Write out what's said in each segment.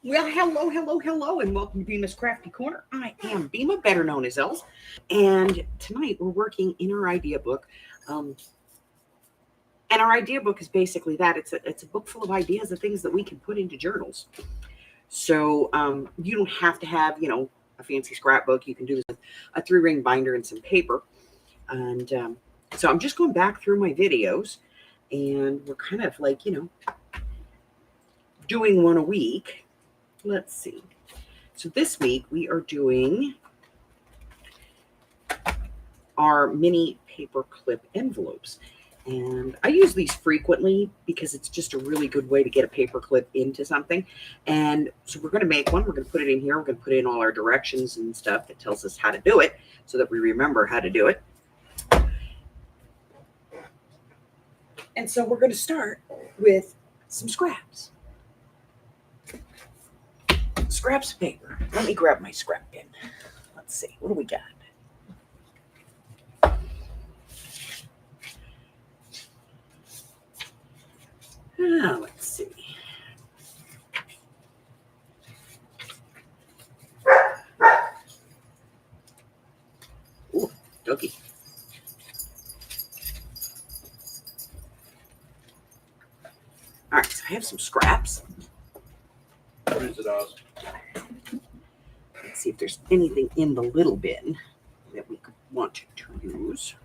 Well, hello, and welcome to Beema's Crafty Corner. I am Beema, better known as Els, and tonight we're working in our idea book. Um, and our idea book is basically that it's a book full of ideas of things that we can put into journals. So you don't have to have a fancy scrapbook. You can do this with a 3-ring binder and some paper. And so I'm just going back through my videos, and we're kind of like doing one a week. Let's see. So this week we are doing our mini paper clip envelopes. And I use these frequently because it's just a really good way to get a paper clip into something. And so we're going to make one. We're going to put it in here. We're going to put in all our directions and stuff that tells us how to do it so that we remember how to do it. And so we're going to start with some scraps. Scraps of paper. Let me grab my scrap bin. Let's see. What do we got? Let's see. Ooh, doggy. All right, so I have some scraps. What is it, Oz? Let's see if there's anything in the little bin that we could want to use.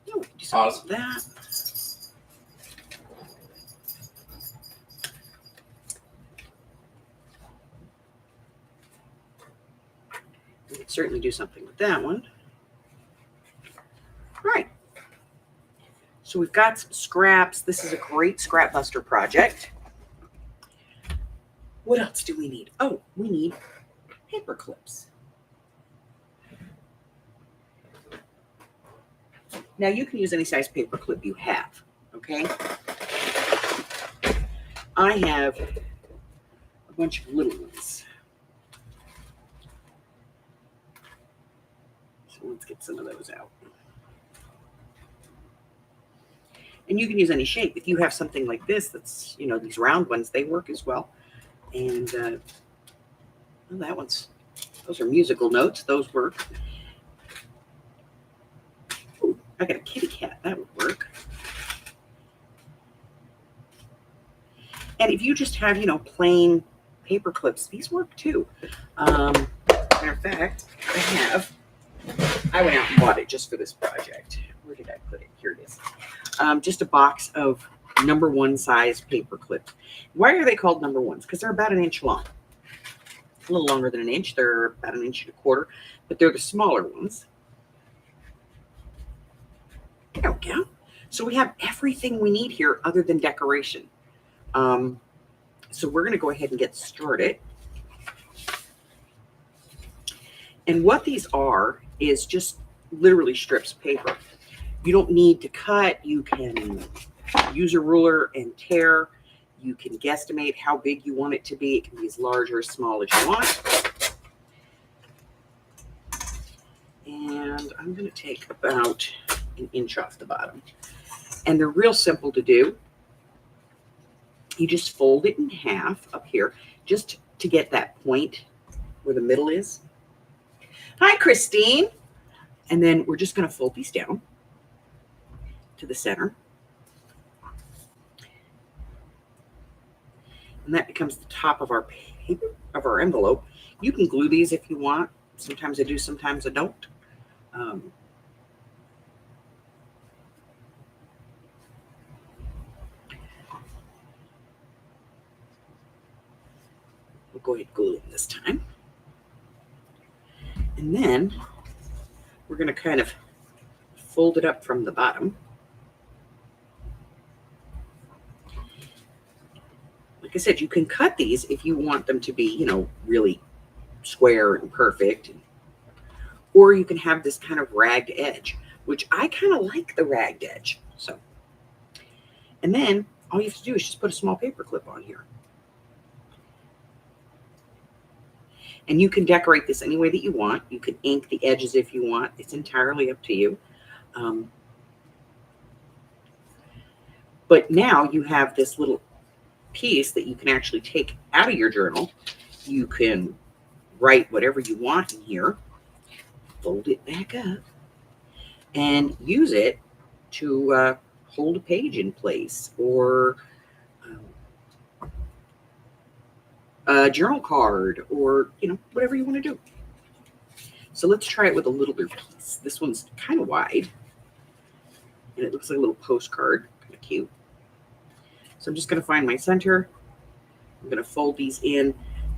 No, we can do something with that. We could certainly do something with that one. Right. So we've got some scraps. This is a great scrap buster project. What else do we need? Oh, we need paper clips. Now you can use any size paper clip you have, okay? I have a bunch of little ones. So let's get some of those out. And you can use any shape. If you have something like this, that's, these round ones, they work as well. And well, those are musical notes. Those work. Ooh, I got a kitty cat. That would work. And if you just have, plain paper clips, these work too. Matter of fact, I went out and bought it just for this project. Where did I put it? Here it is. Just a box of number 1 size paper clips. Why are they called number 1s? Because they're about an inch long. A little longer than an inch. They're about an inch and a quarter, but they're the smaller ones. There we go. So we have everything we need here other than decoration. So we're going to go ahead and get started. And what these are is just literally strips of paper. You don't need to cut. You can use a ruler and tear. You can guesstimate how big you want it to be. It can be as large or as small as you want. And I'm going to take about an inch off the bottom. And they're real simple to do. You just fold it in half up here just to get that point where the middle is. Hi, Christine. And then we're just going to fold these down to the center. And that becomes the top of our paper, of our envelope. You can glue these if you want. Sometimes I do, sometimes I don't. We'll go ahead and glue them this time. And then we're going to kind of fold it up from the bottom. Like I said, you can cut these if you want them to be, really square and perfect. Or you can have this kind of ragged edge, which I kind of like the ragged edge. So, and then all you have to do is just put a small paper clip on here. And you can decorate this any way that you want. You can ink the edges if you want. It's entirely up to you. But now you have this little piece that you can actually take out of your journal. You can write whatever you want in here, fold it back up, and use it to hold a page in place, or a journal card, or whatever you want to do. So let's try it with a little bit piece. This one's kind of wide, and it looks like a little postcard, kind of cute. So I'm just going to find my center. I'm going to fold these in.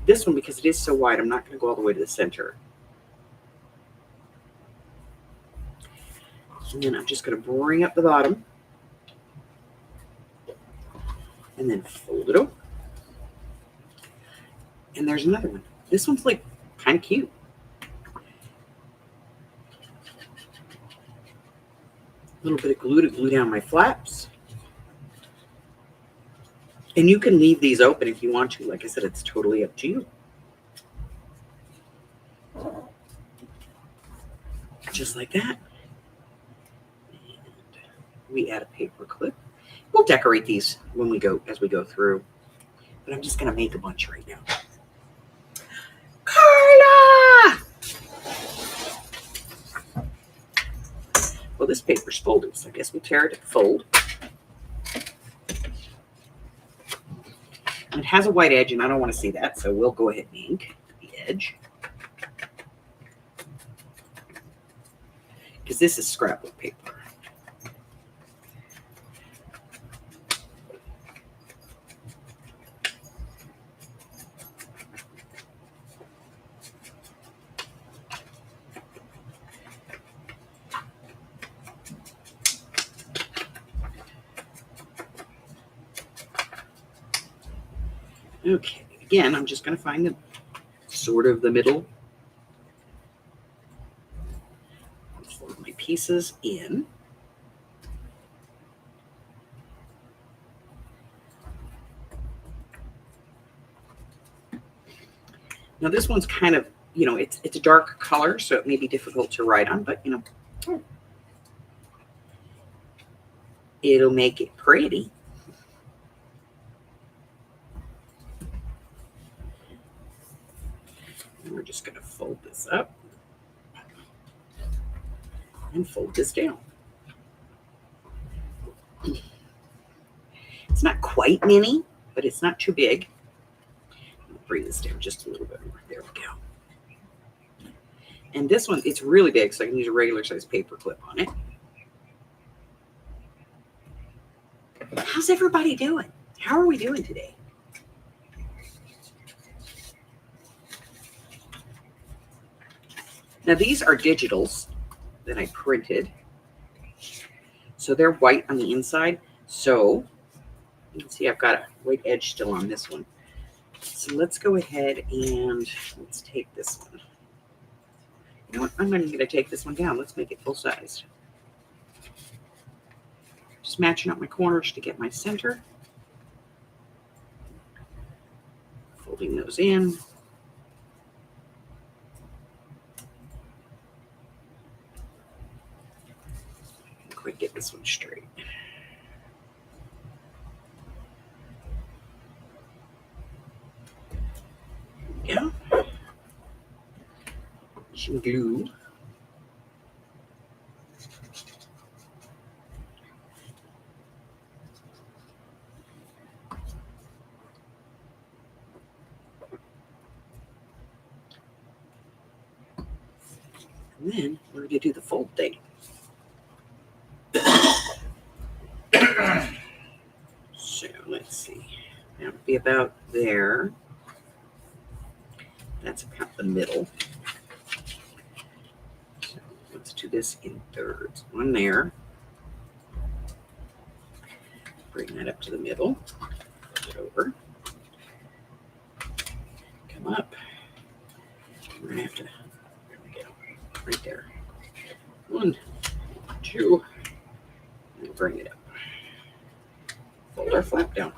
This one, because it is so wide, I'm not going to go all the way to the center. And then I'm just going to bring up the bottom and then fold it over. And there's another one. This one's like kind of cute. A little bit of glue to glue down my flaps. And you can leave these open if you want to. Like I said, it's totally up to you. Just like that. And we add a paper clip. We'll decorate these as we go through. But I'm just going to make a bunch right now. Carla! Well, this paper's folded, so I guess we'll tear it to fold. And it has a white edge, and I don't want to see that, so we'll go ahead and ink the edge. Because this is scrapbook paper. Okay, again, I'm just going to find the middle. Fold my pieces in. Now this one's kind of, it's a dark color, so it may be difficult to write on, but it'll make it pretty. We're just going to fold this up and fold this down. It's not quite mini, but it's not too big. I'll bring this down just a little bit more. There we go. And this one, it's really big, so I can use a regular size paper clip on it. How's everybody doing? How are we doing today? Now, these are digitals that I printed. So they're white on the inside. So you can see I've got a white edge still on this one. So let's go ahead and let's take this one. You know what? I'm not even going to take this one down. Let's make it full size. Just matching up my corners to get my center. Folding those in. Quick, get this one straight. Yeah. Some glue. And then we're going to do the fold thing. So let's see. That would be about there. That's about the middle. So let's do this in thirds. One there. Bring that up to the middle. Flip it over. Come up. We're going to have to, there we go, right there. 1, 2, and bring it up. Fold our flap down.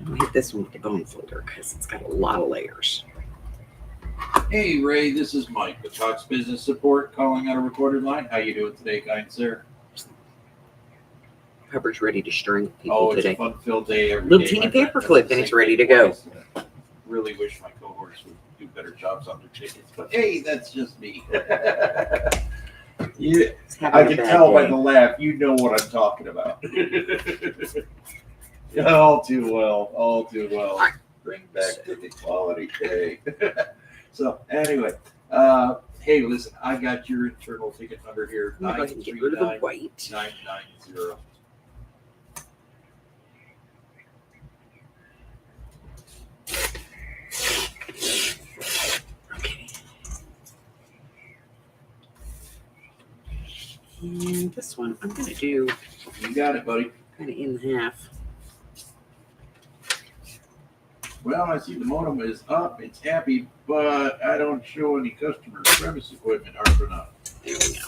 I'll hit this one with the bone folder because it's got a lot of layers. Hey Ray, this is Mike with Cox Business Support calling on a recorded line. How you doing today, kind sir? Pepper's ready to string people Oh, it's today. a fun-filled day every Little day, teeny my friend. paperclip, That's the and it's same ready thing to go. twice. I really wish my cohorts would do better jobs on their tickets, but hey, that's just me. Yeah, I can tell by the laugh. You know what I'm talking about. All too well. All too well. Bring back ticket quality day. So anyway, hey, listen, I got your internal ticket number here. I'm gonna go ahead and get rid of the white. 990. Okay. And this one, I'm gonna do You got it, buddy. kind of in half. Well, I see the modem is up. It's happy, but I don't show any customer premise equipment are enough. There we go.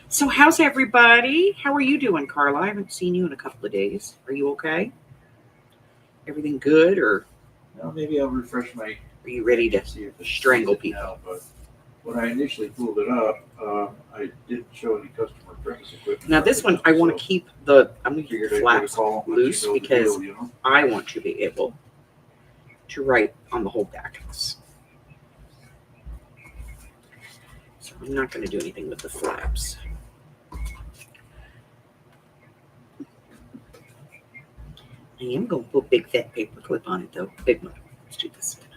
So how's everybody? How are you doing, Carla? I haven't seen you in a couple of days. Are you okay? Everything good, or Well, maybe I'll refresh my. are you ready to See if it strangle sees it people? now, but when I initially pulled it up, I didn't show any customer premise equipment. Now this one, I want to keep I'm going to keep the flaps loose because I want to be able to write on the whole back of this. So I'm not going to do anything with the flaps. I am going to put big fat paper clip on it though. Big one. Let's do this one.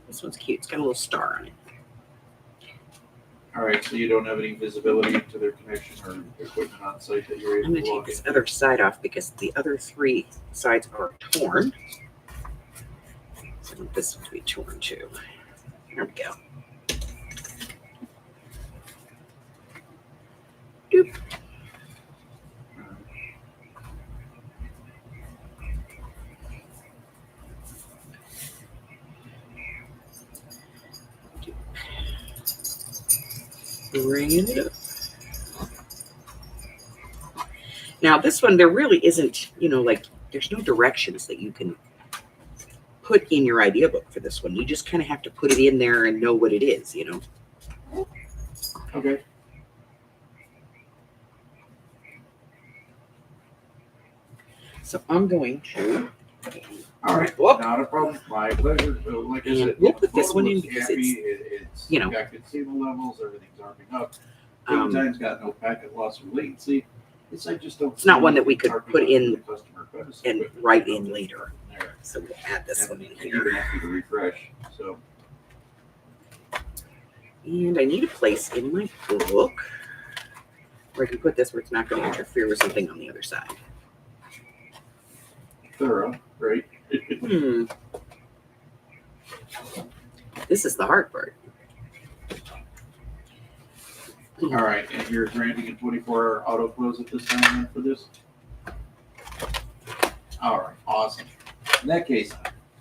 This one's cute. It's got a little star on it. All right, so you don't have any visibility into their connection or equipment on site that you're I'm able going to to take log this in. other side off because the other three sides are torn. So I want this one to be torn too. There we go. Doop. Bring it up. Now this one, there really isn't, like there's no directions that you can put in your idea book for this one. You just kind of have to put it in there and know what it is, Okay. So I'm going to. All right. Whoop. Not a problem. My pleasure. So, like I And said, we'll the put this photo one in looks because happy. it's, It's got good signal levels. Everything's arming up. Time's got no packet loss or latency. I just don't. It's not one that we could put in the customer premise and equipment. write in later. There. So we'll add this one in And here. even after the refresh. So And I need a place in my book where I can put this where it's not going to interfere with something on the other side. thorough, right? This is the hard part. All right, and you're granting a 24-hour auto close at this time then for this? All right, awesome. In that case,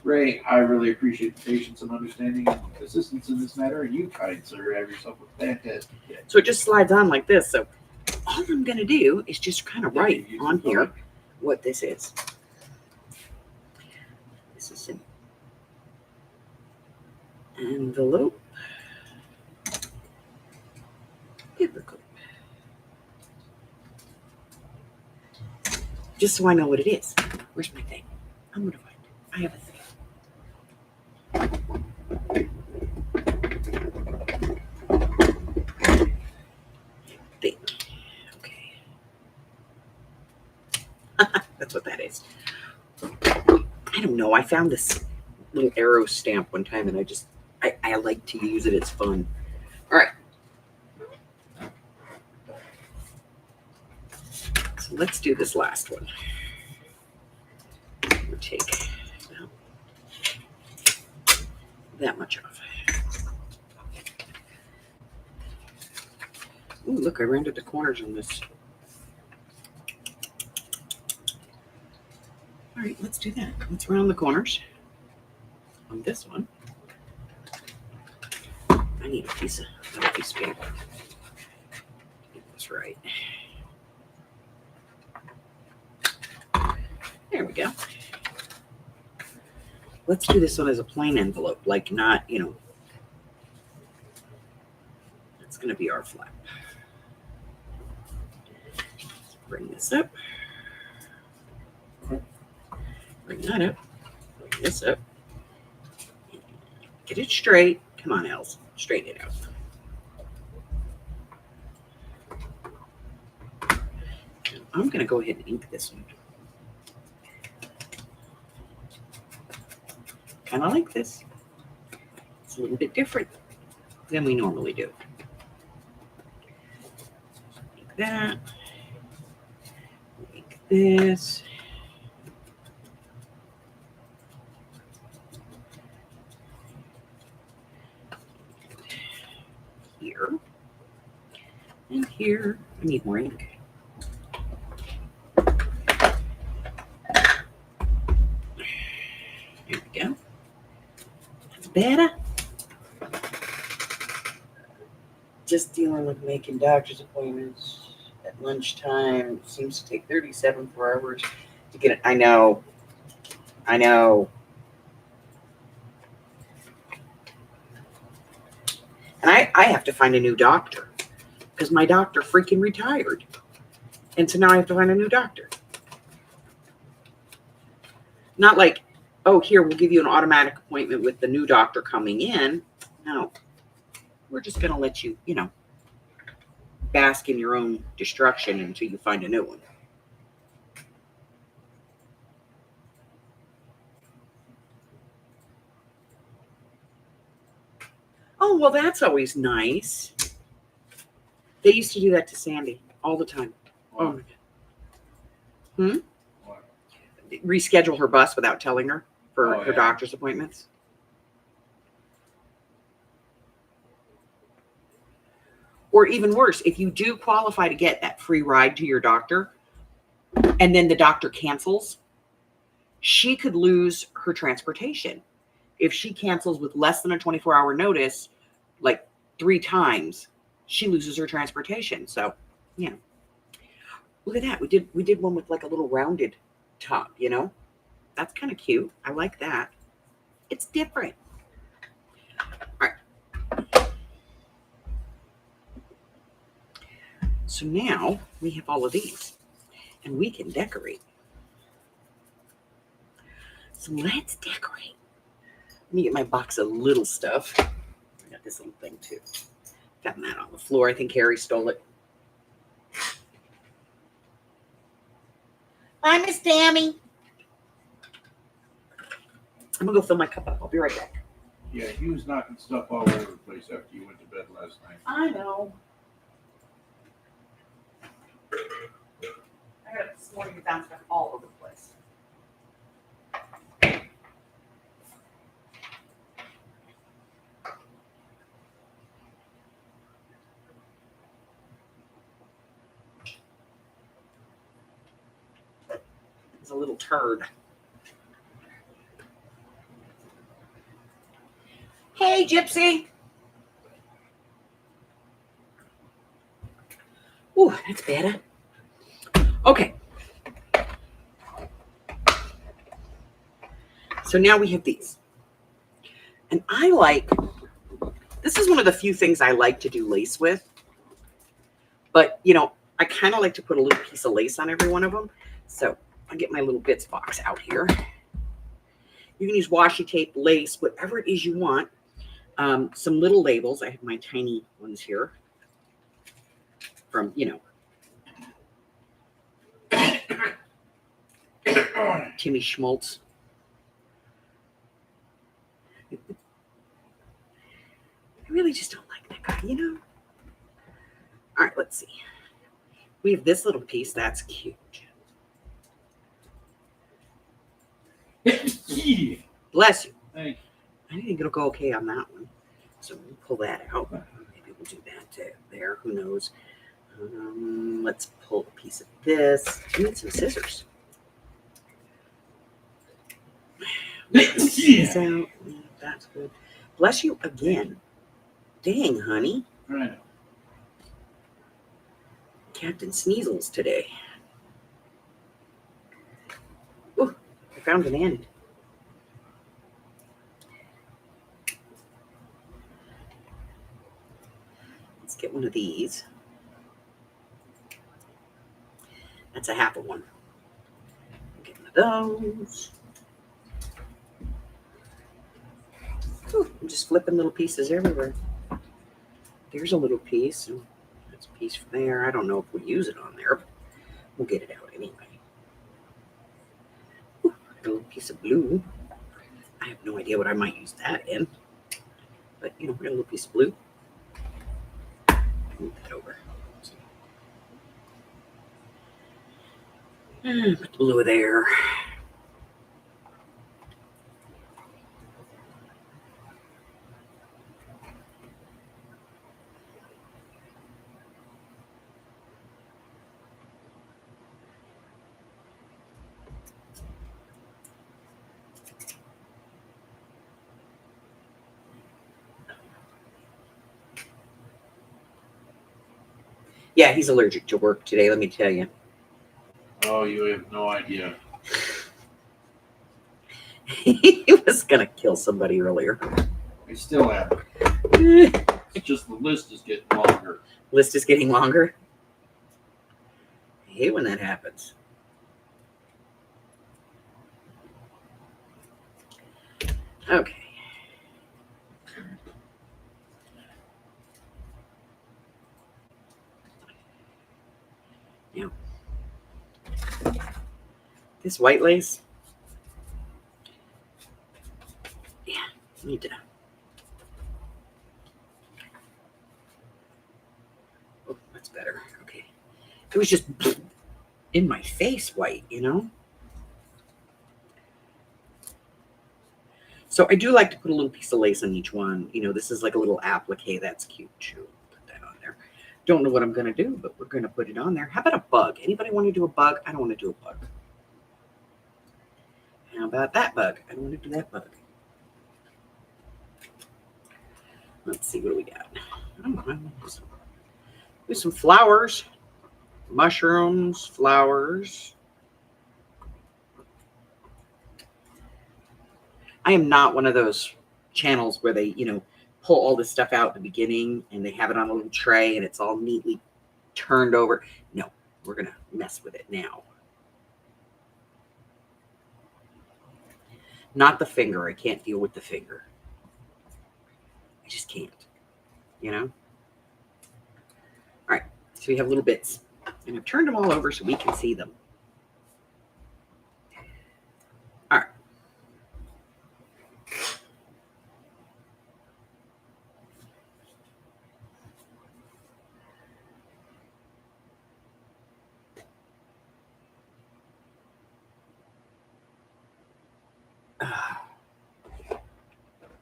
Ray, I really appreciate the patience and understanding and assistance in this matter. And you, kind sir, have yourself a fantastic day. So it just slides on like this. So all I'm going to do is just kind of write on here what this is. This is an envelope. Paperclip. Just so I know what it is. Where's my thing? I'm going to find it. I have a thing. Thing. Okay. That's what that is. I don't know. I found this little arrow stamp one time and I like to use it. It's fun. All right. So let's do this last one. We'll take that much off. Ooh, look, I rounded the corners on this. All right, let's do that. Let's round the corners on this one. I need a piece of paper. Get this right. There we go. Let's do this one as a plain envelope, like not, let's That's going to be our flap. Let's bring this up. Bring that up. Bring this up. Get it straight. Come on, Els. Straighten it out. I'm going to go ahead and ink this one. Kind of like this. It's a little bit different than we normally do. Like that. Like this. Here. And here. I need more ink. There we go. That's better. Just dealing with making doctor's appointments at lunchtime. It seems to take 37 hours to get it. I know. And I have to find a new doctor because my doctor freaking retired. And so now I have to find a new doctor. Not like, oh, here, we'll give you an automatic appointment with the new doctor coming in. No. We're just going to let you, bask in your own destruction until you find a new one. Oh, well, that's always nice. They used to do that to Sandy all the time. Oh, my God. Reschedule her bus without telling her for her doctor's appointments. Or even worse, if you do qualify to get that free ride to your doctor and then the doctor cancels, she could lose her transportation. If she cancels with less than a 24-hour notice, like 3 times, she loses her transportation. So, look at that. We did one with like a little rounded top, That's kind of cute. I like that. It's different. All right. So now we have all of these and we can decorate. So let's decorate. Let me get my box of little stuff. I got this little thing too. Got that on the floor. I think Harry stole it. Bye, Miss Tammy. I'm going to go fill my cup up. I'll be right back. Yeah, he was knocking stuff all over the place after you went to bed last night. I know. I got up this morning and found stuff all over the place. It's a little turd. Hey, Gypsy. Ooh, that's better. Okay. So now we have these. And this is one of the few things I like to do lace with. But, I kind of like to put a little piece of lace on every one of them. So I'll get my little bits box out here. You can use washi tape, lace, whatever it is you want. Some little labels. I have my tiny ones here from, Timmy Schmaltz. I really just don't like that guy, All right, let's see. We have this little piece. That's cute. Bless you. Thank you. I think it'll go okay on that one. So we'll pull that out. Maybe we'll do that there. Who knows? Let's pull a piece of this. I need some scissors. This out. That's good. Bless you again. Dang, honey. I know. Captain Sneasels today. Ooh, I found an end. Let's get one of these. That's a half of one. Get one of those. Ooh, I'm just flipping little pieces everywhere. There's a little piece. And that's a piece from there. I don't know if we'll use it on there, but we'll get it out anyway. Ooh, a little piece of blue. I have no idea what I might use that in. But, you know, we got a little piece of blue. Move that over. Put the blue there. Yeah, he's allergic to work today, let me tell you. Oh, you have no idea. He was going to kill somebody earlier. I still am. It's just the list is getting longer. List is getting longer. I hate when that happens. Okay. Now, this white lace. Yeah, I need to. Oh, that's better. Okay. It was just in my face white, you know? So I do like to put a little piece of lace on each one. You know, this is like a little applique. That's cute too. Put that on there. Don't know what I'm going to do, but we're going to put it on there. How about a bug? Anybody want to do a bug? I don't want to do a bug. How about that bug? I don't want to do that bug. Let's see, what do we got? There's some flowers. Mushrooms, flowers. I am not one of those channels where they, you know, pull all this stuff out at the beginning and they have it on a little tray and it's all neatly turned over. No, we're going to mess with it now. Not the finger. I can't deal with the finger. I just can't, you know? All right, so we have little bits. And I've turned them all over so we can see them. All right.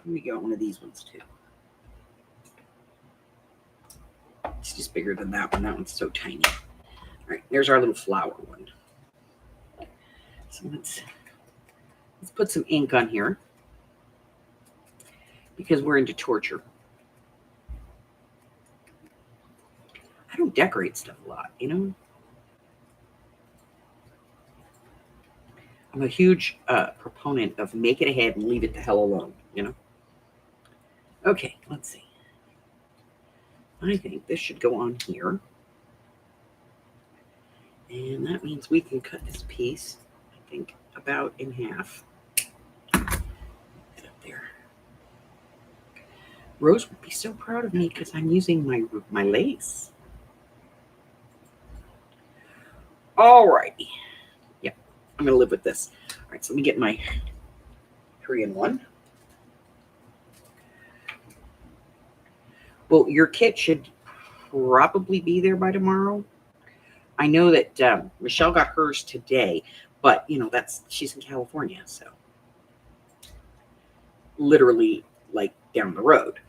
Let me go one of these ones too. It's just bigger than that one. That one's so tiny. All right, there's our little flower one. So let's put some ink on here because we're into torture. I don't decorate stuff a lot, you know? I'm a huge proponent of make it ahead and leave it the hell alone, you know? Okay, let's see. I think this should go on here. And that means we can cut this piece, I think, about in half. Get up there. Rose would be so proud of me because I'm using my lace. All righty. Yep, I'm going to live with this. All right, so let me get my 3-in-1. Well, your kit should probably be there by tomorrow. I know that Michelle got hers today, but, you know, she's in California, so literally, like, down the road.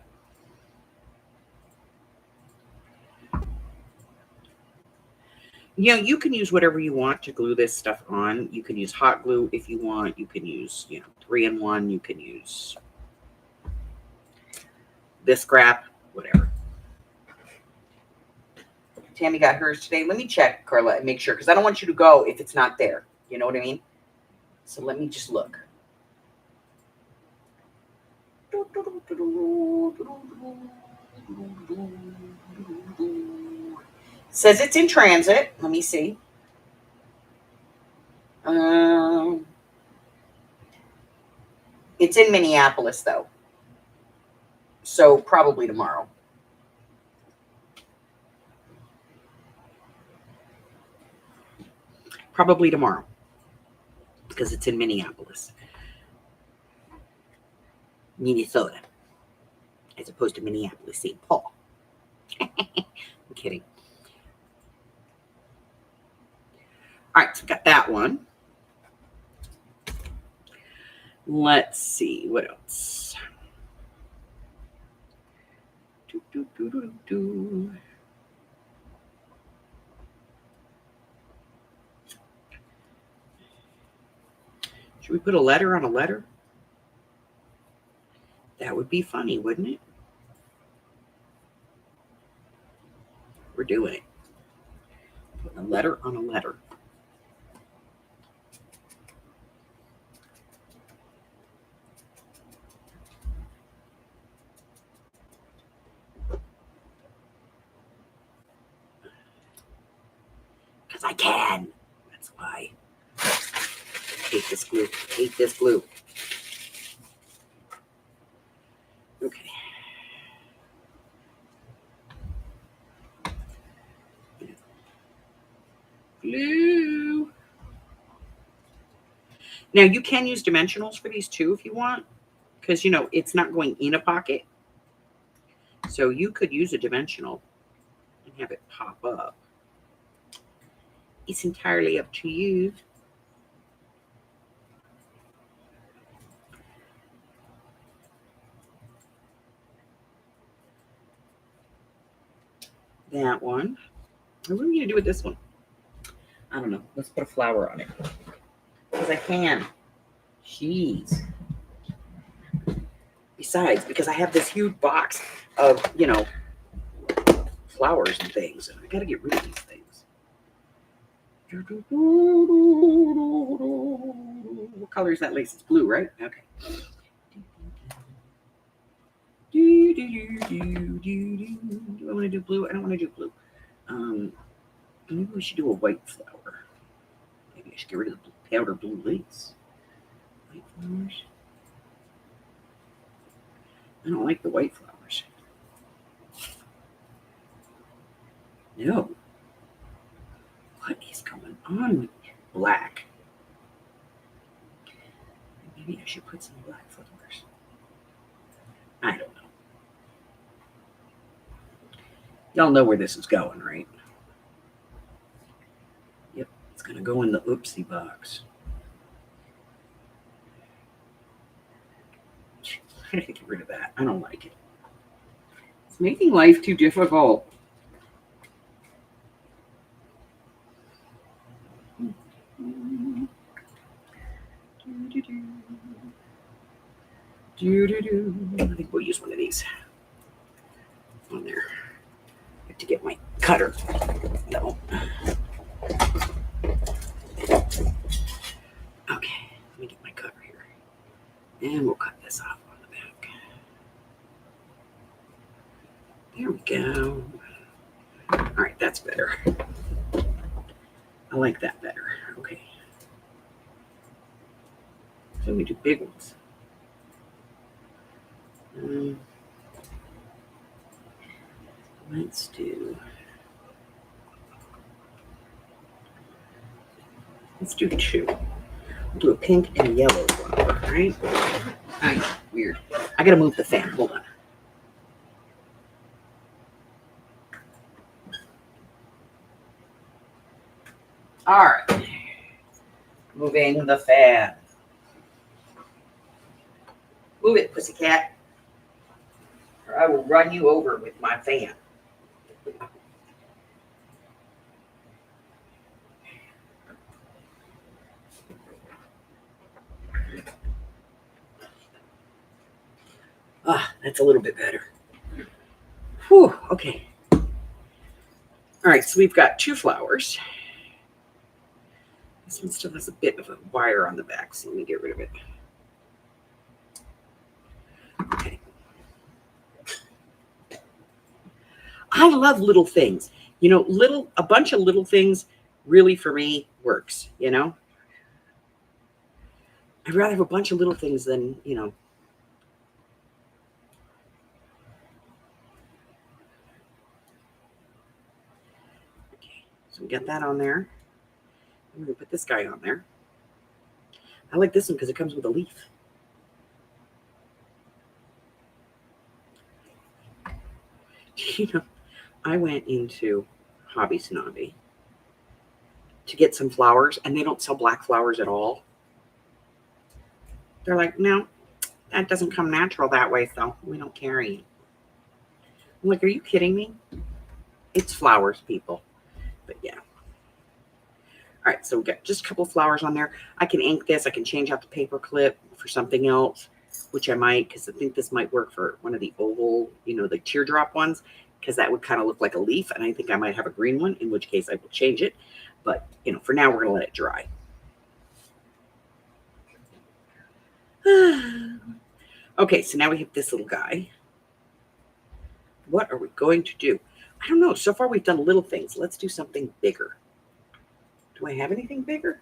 You know, you can use whatever you want to glue this stuff on. You can use hot glue if you want. You can use, you know, 3-in-1. You can use this crap, whatever. Tammy got hers today. Let me check, Carla, and make sure, because I don't want you to go if it's not there. You know what I mean? So let me just look. Says it's in transit. Let me see. It's in Minneapolis, though. So probably tomorrow. Probably tomorrow. Because it's in Minneapolis, Minnesota. As opposed to Minneapolis, St. Paul. I'm kidding. All right, so got that one. Let's see, what else? Should we put a letter on a letter? That would be funny, wouldn't it? We're doing it. Put a letter on a letter. Because I can. That's why. Hate this glue. Hate this glue. Okay. Glue. Now you can use dimensionals for these too if you want, because it's not going in a pocket. So you could use a dimensional and have it pop up. It's entirely up to you. That one. What are we gonna do with this one? I don't know. Let's put a flower on it. Because I can. Jeez. Besides, because I have this huge box of, flowers and things. And I got to get rid of these things. What color is that lace? It's blue, right? Okay. Do I want to do blue? I don't want to do blue. Maybe we should do a white flower. Maybe I should get rid of the powder blue lace. White flowers. I don't like the white flowers. No. What is going on with black? Maybe I should put some black flowers. I don't know. Y'all know where this is going, right? Yep, it's going to go in the oopsie box. I gotta get rid of that. I don't like it. It's making life too difficult. I think we'll use one of these on there. I have to get my cutter. No. Okay, let me get my cutter here. And we'll cut this off on the back. There we go. All right, that's better. I like that better. Okay. So we do big ones. Let's do two. We'll do a pink and a yellow flower, right? Weird. I gotta move the fan. Hold on. All right. Moving the fan. Move it, pussycat, or I will run you over with my fan. That's a little bit better. Whew, okay. All right, so we've got two flowers. This one still has a bit of a wire on the back, so let me get rid of it. Okay. I love little things. You know, a bunch of little things really for me works, you know? I'd rather have a bunch of little things than, you know. Okay, so we get that on there. I'm going to put this guy on there. I like this one because it comes with a leaf. You know, I went into Hobby Snobby to get some flowers, and they don't sell black flowers at all. They're like, no, that doesn't come natural that way, so we don't carry it. I'm like, are you kidding me? It's flowers, people. But yeah. All right, so we got just a couple flowers on there. I can ink this. I can change out the paper clip for something else, which I might, because I think this might work for one of the oval, you know, the teardrop ones, because that would kind of look like a leaf, and I think I might have a green one, in which case I will change it. But, you know, for now, we're going to let it dry. Okay, so now we have this little guy. What are we going to do? I don't know. So far, we've done little things. Let's do something bigger. Do I have anything bigger?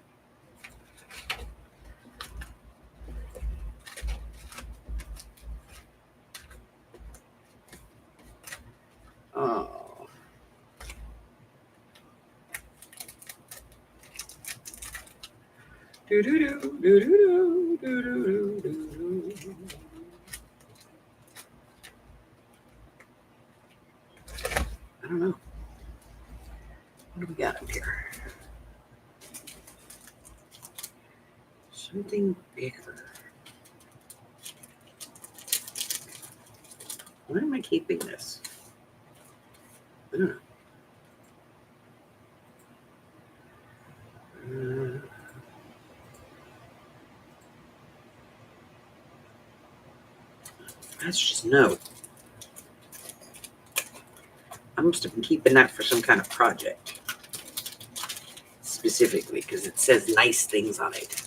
Oh. Do-do-do, do-do-do, do-do-do, do-do. I don't know. What do we got up here? Something bigger. Why am I keeping this? I don't know. That's just no. I must have been keeping that for some kind of project. Specifically, because it says nice things on it.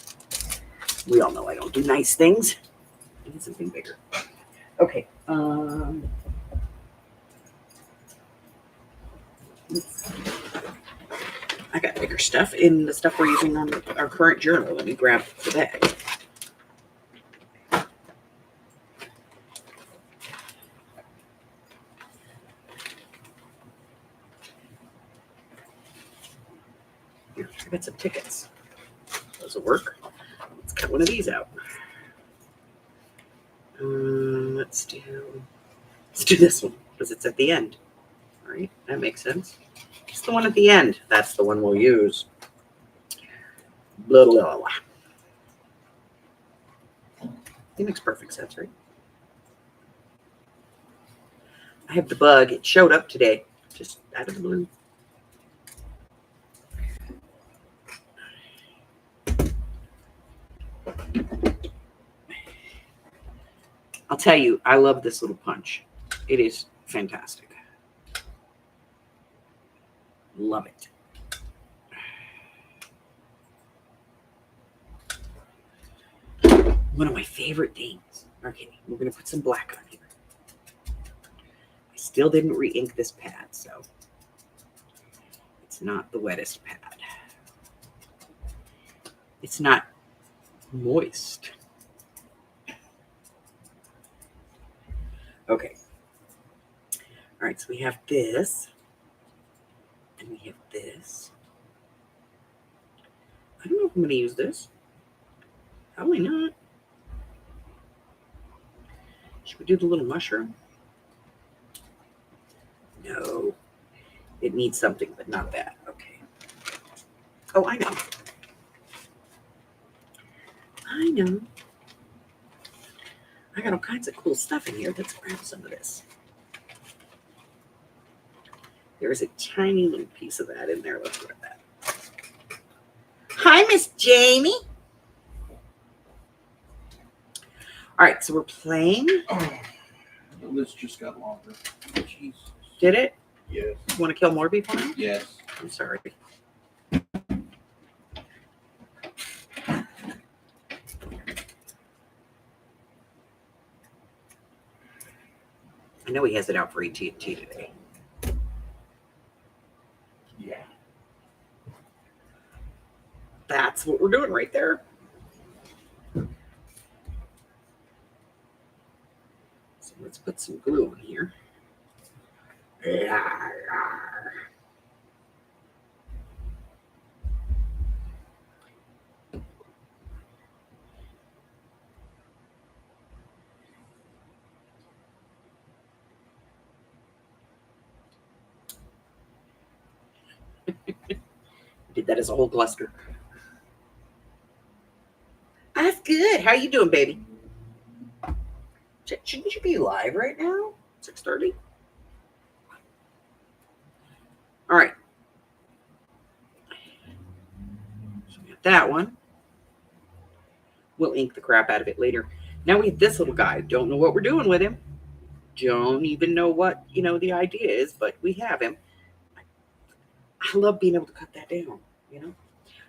We all know I don't do nice things. I need something bigger. Okay. I got bigger stuff in the stuff we're using on our current journal. Let me grab the bag. Here, I got some tickets. Those will work. Let's cut one of these out. Let's do this one because it's at the end. All right, that makes sense. It's the one at the end. That's the one we'll use. Blah, blah, blah, blah. It makes perfect sense, right? I have the bug. It showed up today, just out of the blue. I'll tell you, I love this little punch. It is fantastic. Love it. One of my favorite things. Okay, we're going to put some black on here. I still didn't re-ink this pad, so it's not the wettest pad. It's not moist. Okay. All right, so we have this. And we have this. I don't know if I'm going to use this. Probably not. Should we do the little mushroom? No. It needs something, but not that. Okay. Oh, I know. I know. I got all kinds of cool stuff in here. Let's grab some of this. There is a tiny little piece of that in there. Let's grab that. Hi, Miss Jamie. All right, so we're playing. Oh, the list just got longer. Jesus. Did it? Yes. You want to kill more people now? Yes. I'm sorry. I know he has it out for AT&T today. That's what we're doing right there. So let's put some glue on here. Did that as a whole cluster. That's good. How you doing, baby? Shouldn't you be live right now? 6:30. All right. So we got that one. We'll ink the crap out of it later. Now we have this little guy. Don't know what we're doing with him. Don't even know what, the idea is, but we have him. I love being able to cut that down, All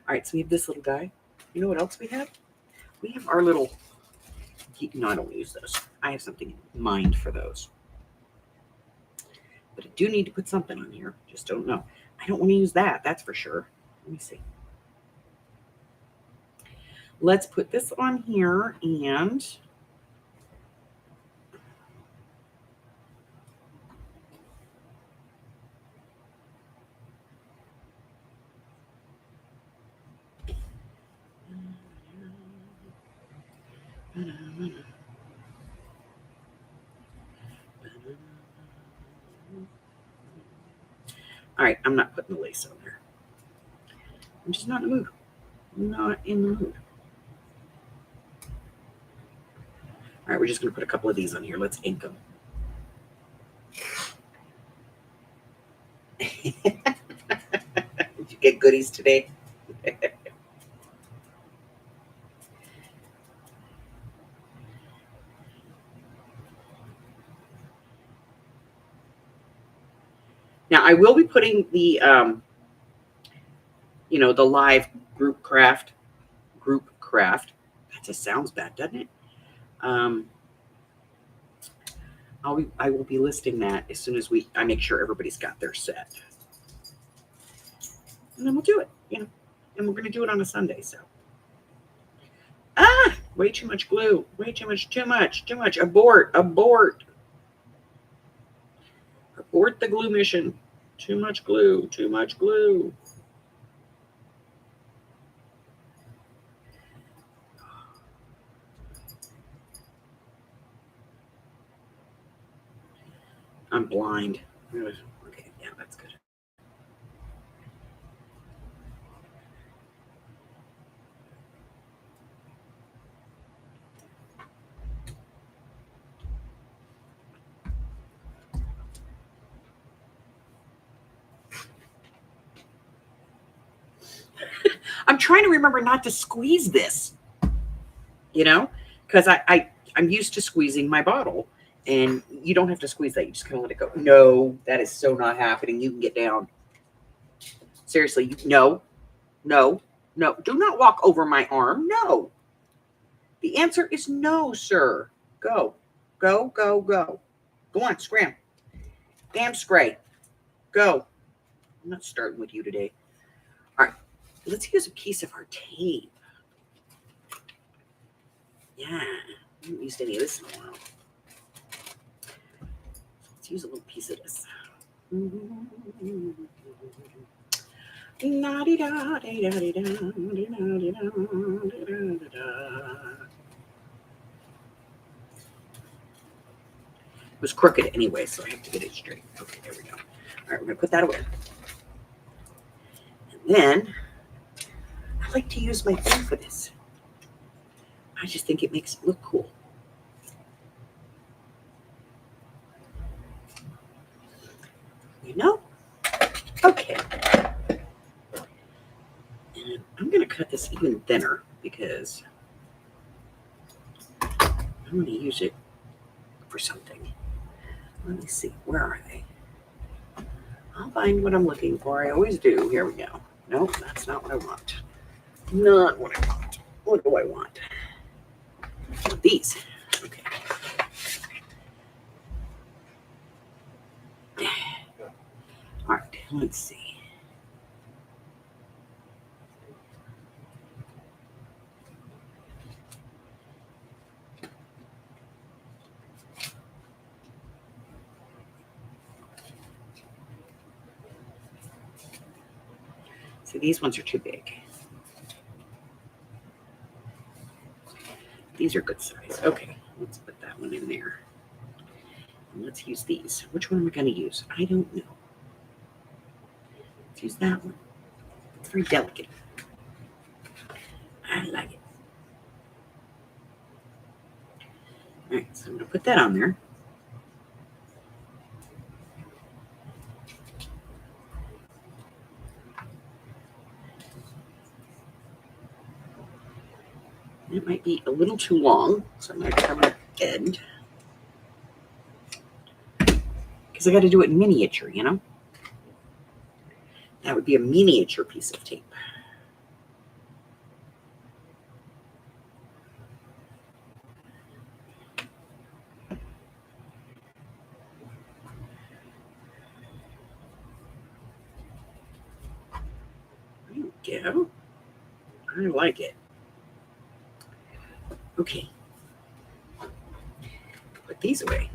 right, so we have this little guy. You know what else we have? We have our little, no, I don't use those. I have something in mind for those. But I do need to put something on here. Just don't know. I don't want to use that, that's for sure. Let me see. Let's put this on here and all right, I'm not putting the lace on there. I'm just not in the mood. I'm not in the mood. All right, we're just going to put a couple of these on here. Let's ink them. Did you get goodies today? Now, I will be putting the, the live group craft. That just sounds bad, doesn't it? I will be listing that as soon as I make sure everybody's got their set. And then we'll do it, and we're going to do it on a Sunday, so. Way too much glue. Way too much. Abort. Abort the glue mission. Too much glue. I'm blind. Okay, yeah, that's good. I'm trying to remember not to squeeze this, because I'm used to squeezing my bottle, and you don't have to squeeze that. You just kind of let it go. No, that is so not happening. You can get down. Seriously, no. Do not walk over my arm. No. The answer is no, sir. Go. Go on, scram. Damn scray. Go. I'm not starting with you today. All right. Let's use a piece of our tape. Yeah. I haven't used any of this in a while. Let's use a little piece of this. It was crooked anyway, so I have to get it straight. Okay, there we go. All right, we're going to put that away. And then, I like to use my thing for this. I just think it makes it look cool. Okay. And I'm going to cut this even thinner because I'm going to use it for something. Let me see. Where are they? I'll find what I'm looking for. I always do. Here we go. Nope, that's not what I want. Not what I want. What do I want? These. Okay. All right, let's see. See, these ones are too big. These are good size. Okay, let's put that one in there. And let's use these. Which one am I going to use? I don't know. Let's use that one. It's very delicate. I like it. All right, so I'm going to put that on there. It might be a little too long, so I'm going to trim the end. Because I got to do it in miniature, you know? That would be a miniature piece of tape. There you go. I like it. Okay. Put these away.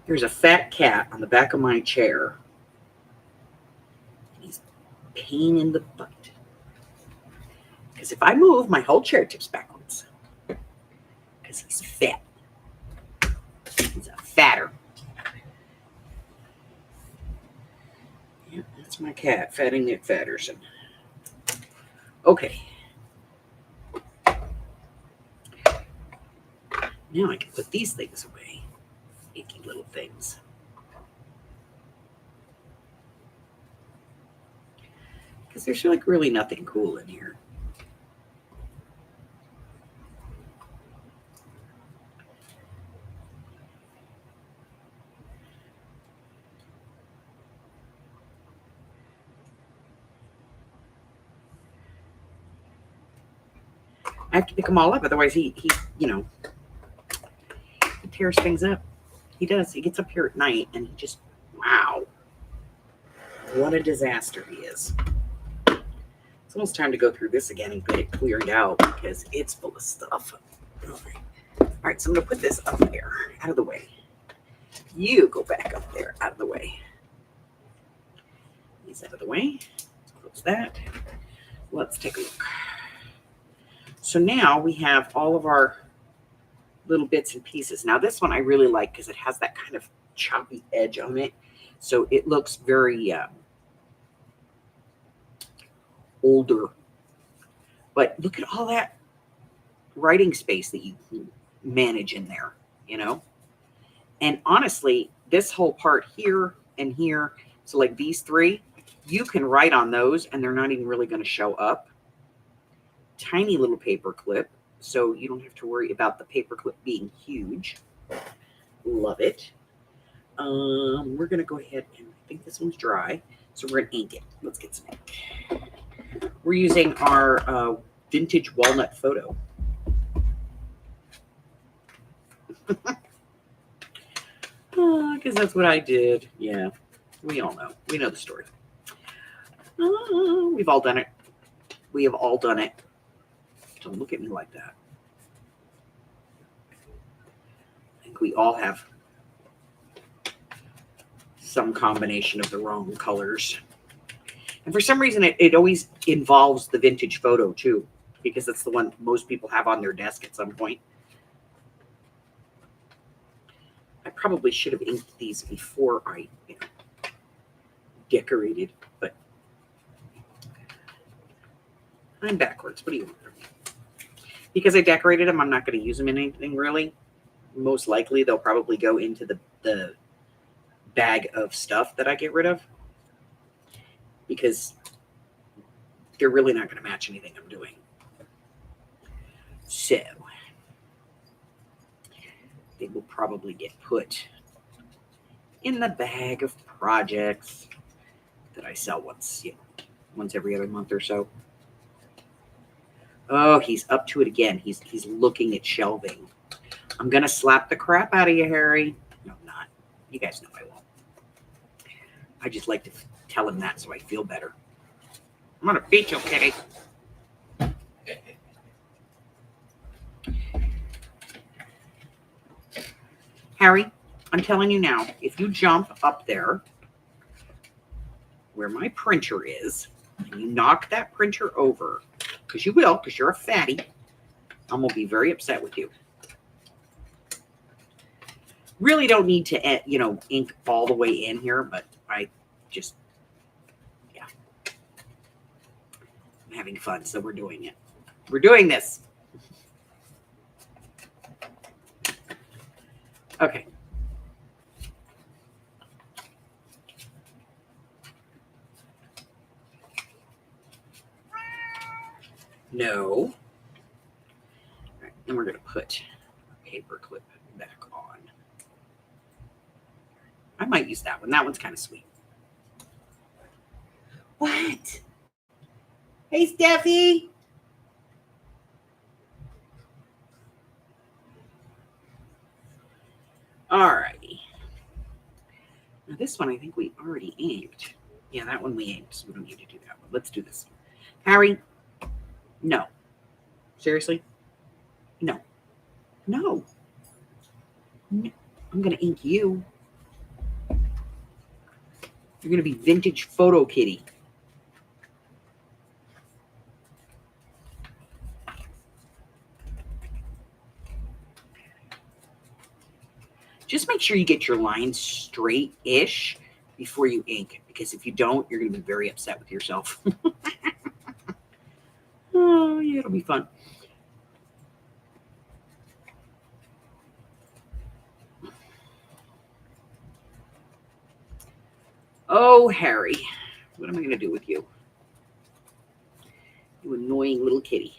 There's a fat cat on the back of my chair. He's a pain in the butt. Because if I move, my whole chair tips backwards. Because he's fat. He's a fatter. Yeah, that's my cat, Fatty Nick Fatterson. Okay. Now I can put these things away. Icky little things. Because there's like really nothing cool in here. I have to pick them all up, otherwise he you know, he tears things up. He does. He gets up here at night and he just, wow. What a disaster he is. It's almost time to go through this again and get it cleared out because it's full of stuff. All right, so I'm going to put this up there, out of the way. You go back up there, out of the way. These out of the way. Let's close that. Let's take a look. So now we have all of our little bits and pieces. Now this one I really like because it has that kind of choppy edge on it. So it looks very older. But look at all that writing space that you manage in there, you know? And honestly, this whole part here and here, so like these three, you can write on those and they're not even really going to show up. Tiny little paper clip, so you don't have to worry about the paper clip being huge. Love it. We're going to go ahead and I think this one's dry, so we're going to ink it. Let's get some ink. We're using our vintage walnut photo. Because that's what I did. Yeah, we all know. We know the story. We've all done it. We have all done it. Don't look at me like that. I think we all have some combination of the wrong colors. And for some reason, it always involves the vintage photo too, because that's the one most people have on their desk at some point. I probably should have inked these before I decorated, but I'm backwards. What do you want from me? Because I decorated them, I'm not going to use them in anything really. Most likely, they'll probably go into the bag of stuff that I get rid of. Because they're really not going to match anything I'm doing. So, they will probably get put in the bag of projects that I sell once every other month or so. Oh, he's up to it again. He's looking at shelving. I'm going to slap the crap out of you, Harry. No, I'm not. You guys know I won't. I just like to tell him that so I feel better. I'm going to beat you, kitty. Harry, I'm telling you now, if you jump up there where my printer is, and you knock that printer over, because you will, because you're a fatty, I'm going to be very upset with you. Really don't need to, ink all the way in here, but I just, yeah. I'm having fun, so we're doing it. We're doing this. Okay. No. All right, and we're going to put a paper clip back on. I might use that one. That one's kind of sweet. What? Hey, Steffi. All righty. Now this one I think we already inked. Yeah, that one we inked, so we don't need to do that one. Let's do this one. Harry, no. Seriously? No. No. No. I'm going to ink you. You're going to be vintage photo kitty. Just make sure you get your lines straight-ish before you ink, because if you don't, you're going to be very upset with yourself. Oh, yeah, it'll be fun. Oh, Harry, what am I going to do with you? You annoying little kitty.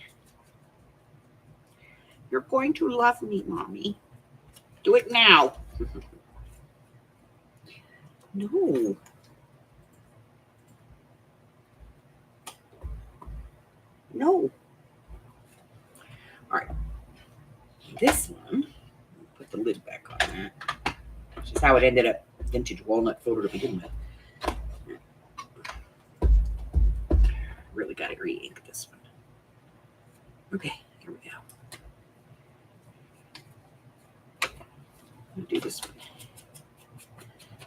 You're going to love me, Mommy. Do it now. No. No. All right. This one, put the lid back on that. This is how it ended up vintage walnut photo to begin with. Really got to re-ink this one. Okay, here we go. I'll do this one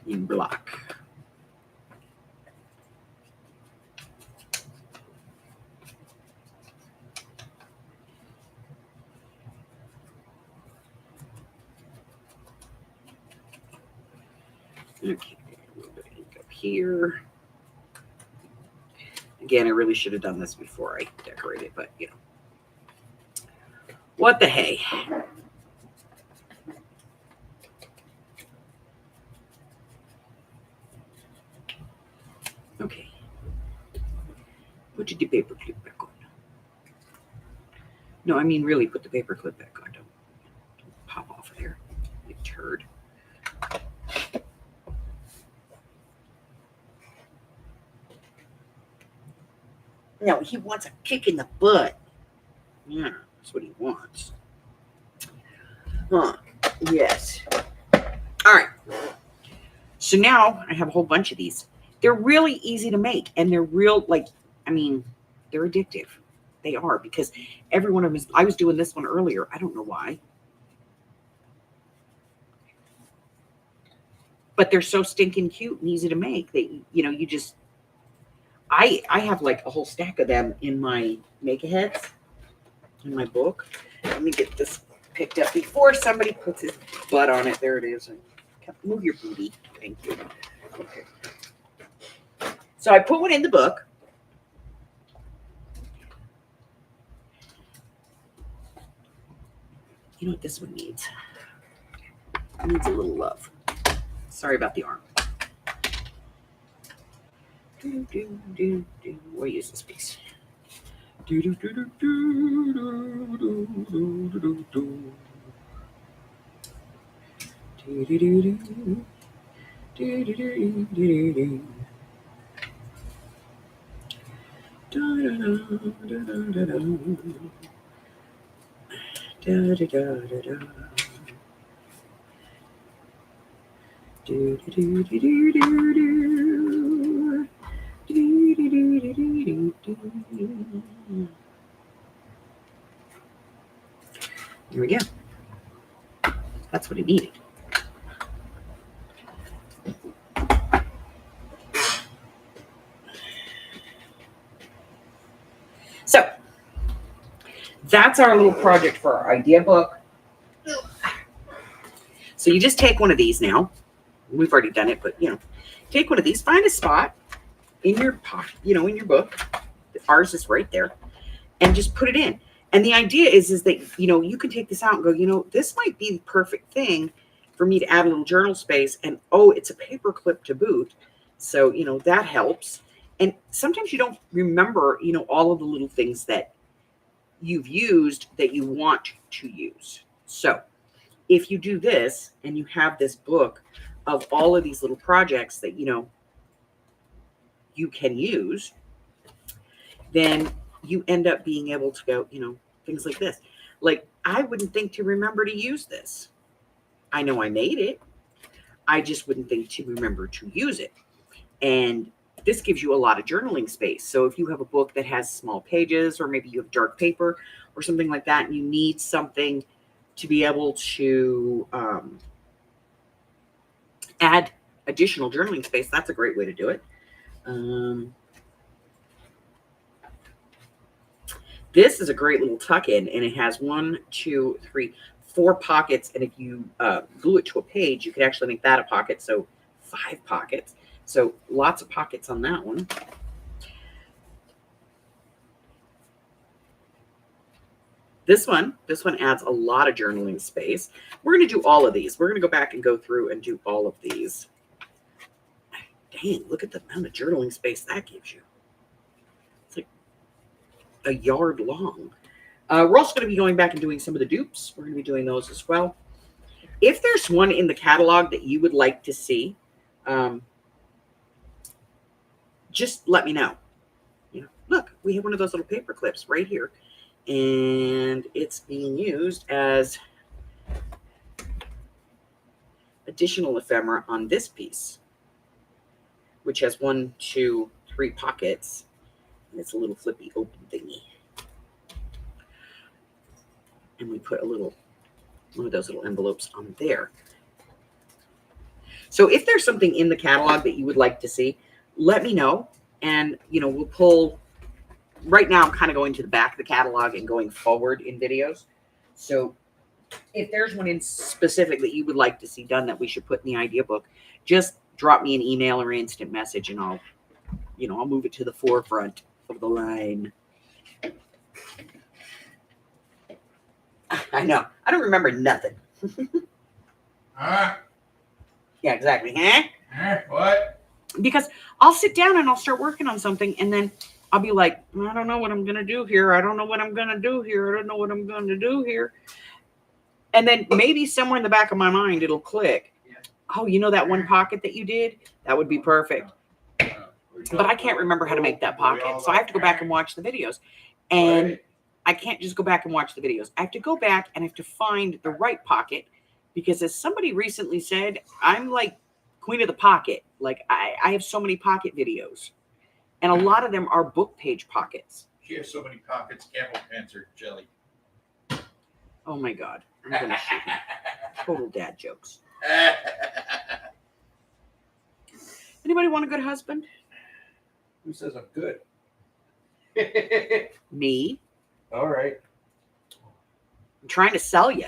in block. Okay, a little bit of ink up here. Again, I really should have done this before I decorated, but you know. What the hey? Okay. Put the paper clip back on. No, I mean really put the paper clip back on. Don't pop off of there, you turd. No, he wants a kick in the butt. Yeah, that's what he wants. Huh. Yes. All right. So now I have a whole bunch of these. They're really easy to make, and they're real, they're addictive. They are, because every one of them is, I was doing this one earlier. I don't know why. But they're so stinking cute and easy to make that, you just, I have like a whole stack of them in my make-aheads, in my book. Let me get this picked up before somebody puts his butt on it. There it is. Move your booty. Thank you. Okay. So I put one in the book. You know what this one needs? It needs a little love. Sorry about the arm. We'll use this piece. Here we go. That's what it needed. So that's our little project for our idea book. So you just take one of these now. We've already done it, but take one of these, find a spot in your pocket, in your book. Ours is right there, and just put it in. And the idea is that, you can take this out and go, this might be the perfect thing for me to add a little journal space. And, it's a paper clip to boot. So, that helps. And sometimes you don't remember, all of the little things that you've used that you want to use. So if you do this and you have this book of all of these little projects that, you can use, then you end up being able to go, things like this. Like, I wouldn't think to remember to use this. I know I made it. I just wouldn't think to remember to use it. And this gives you a lot of journaling space. So if you have a book that has small pages, or maybe you have dark paper or something like that, and you need something to be able to add additional journaling space, that's a great way to do it. This is a great little tuck in, and it has 1, 2, 3, 4 pockets. And if you glue it to a page, you could actually make that a pocket. So 5 pockets. So lots of pockets on that one. This one adds a lot of journaling space. We're going to do all of these. We're going to go back and go through and do all of these. Dang, look at the amount of journaling space that gives you. It's like a yard long. We're also going to be going back and doing some of the dupes. We're going to be doing those as well. If there's one in the catalog that you would like to see, just let me know. Look, we have one of those little paper clips right here, and it's being used as additional ephemera on this piece, which has 1, 2, 3 pockets, and it's a little flippy open thingy. And we put one of those little envelopes on there. So if there's something in the catalog that you would like to see, let me know. And, we'll pull. Right now, I'm kind of going to the back of the catalog and going forward in videos. So if there's one in specific that you would like to see done that we should put in the idea book, just drop me an email or instant message, and I'll move it to the forefront of the line. I know. I don't remember nothing. Huh? Yeah, exactly. Huh? What? Because I'll sit down and I'll start working on something, and then I'll be like, I don't know what I'm going to do here. I don't know what I'm going to do here. I don't know what I'm going to do here. And then maybe somewhere in the back of my mind, it'll click. Oh, that one pocket that you did? That would be perfect. But I can't remember how to make that pocket. So I have to go back and watch the videos. And I can't just go back and watch the videos. I have to go back and I have to find the right pocket, because as somebody recently said, I'm like queen of the pocket. Like I have so many pocket videos, and a lot of them are book page pockets. She has so many pockets, camel cancer jelly. Oh my God. I'm going to shoot him. Total dad jokes. Anybody want a good husband? Who says I'm good? Me. All right. I'm trying to sell you.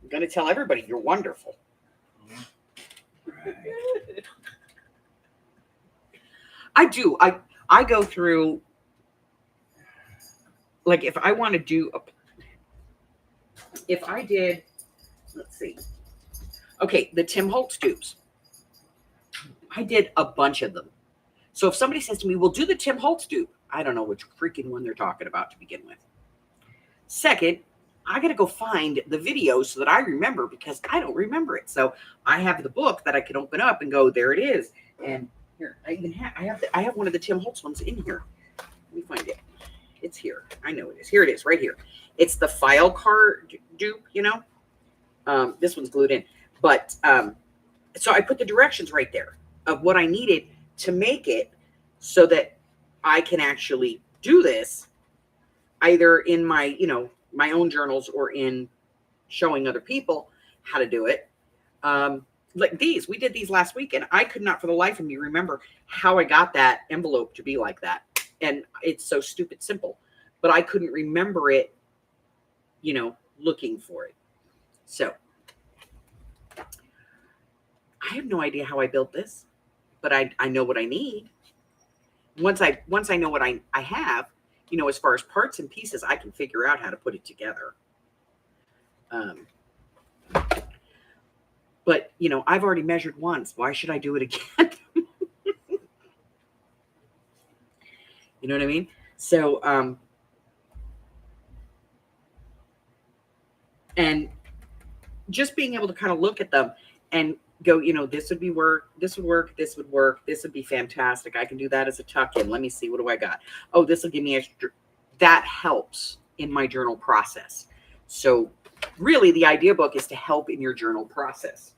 I'm going to tell everybody you're wonderful. Right. I do. I go through, like, if I want to do if I did, let's see. Okay, the Tim Holtz dupes. I did a bunch of them. So if somebody says to me, we'll do the Tim Holtz dupe, I don't know which freaking one they're talking about to begin with. Second, I got to go find the video so that I remember, because I don't remember it. So I have the book that I can open up and go, there it is. And here, I have one of the Tim Holtz ones in here. Let me find it. It's here. I know it is. Here it is, right here. It's the file card dupe, This one's glued in. But so I put the directions right there of what I needed to make it so that I can actually do this either in my, my own journals, or in showing other people how to do it. Like these, we did these last week, and I could not for the life of me remember how I got that envelope to be like that. And it's so stupid simple. but I couldn't remember it, looking for it. So I have no idea how I built this, but I know what I need. Once I know what I have, as far as parts and pieces, I can figure out how to put it together. But I've already measured once. Why should I do it again? You know what I mean? So, and just being able to kind of look at them and go, this would work, this would work, this would work, this would be fantastic. I can do that as a tuck-in. Let me see, what do I got? Oh, this will give me extra. That helps in my journal process. So really the idea book is to help in your journal process.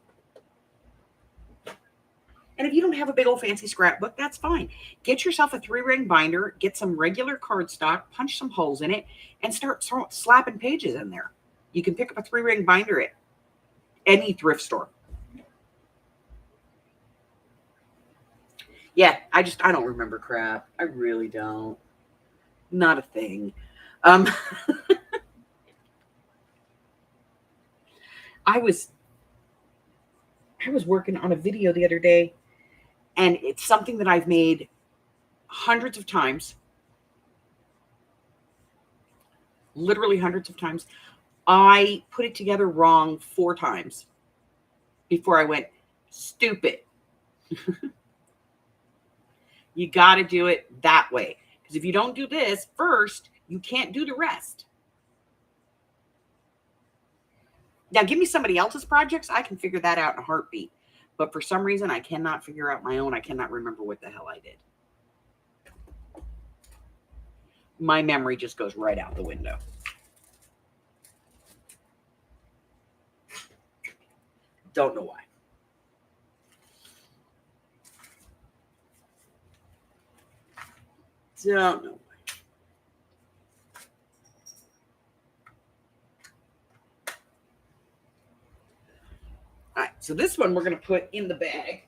And if you don't have a big old fancy scrapbook, that's fine. Get yourself a 3-ring binder, get some regular cardstock, punch some holes in it, and start slapping pages in there. You can pick up a 3-ring binder at any thrift store. Yeah, I don't remember crap. I really don't. Not a thing. I was working on a video the other day, and it's something that I've made hundreds of times. Literally hundreds of times. I put it together wrong 4 times before I went, stupid. You got to do it that way. Because if you don't do this first, you can't do the rest. Now, give me somebody else's projects. I can figure that out in a heartbeat. But for some reason, I cannot figure out my own. I cannot remember what the hell I did. My memory just goes right out the window. Don't know why. Don't know why. All right, so this one we're going to put in the bag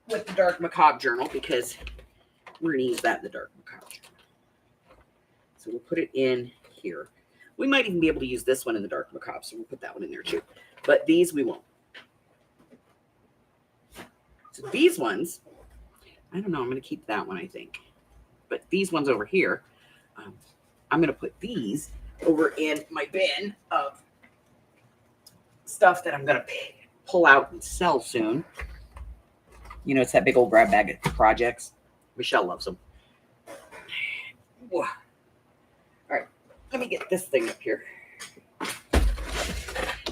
with the Dark Macabre journal because we're going to use that in the Dark Macabre journal. So we'll put it in here. We might even be able to use this one in the Dark Macabre, so we'll put that one in there too. But these we won't. So these ones, I don't know, I'm going to keep that one, I think. But these ones over here, I'm going to put these over in my bin of stuff that I'm going to pull out and sell soon. It's that big old grab bag of projects. Michelle loves them. Whoa. All right, let me get this thing up here.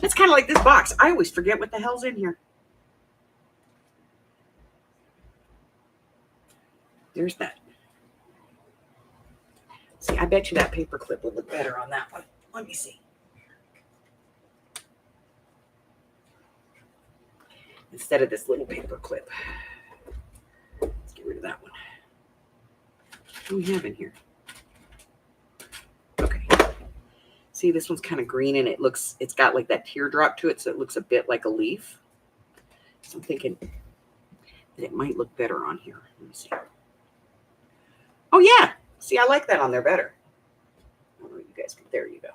It's kind of like this box. I always forget what the hell's in here. There's that. See, I bet you that paper clip would look better on that one. Let me see. Instead of this little paper clip. Let's get rid of that one. What do we have in here? Okay. See, this one's kind of green and it's got like that teardrop to it, so it looks a bit like a leaf. So I'm thinking that it might look better on here. Let me see. Oh yeah. See, I like that on there better. I don't know, you guys can, there you go.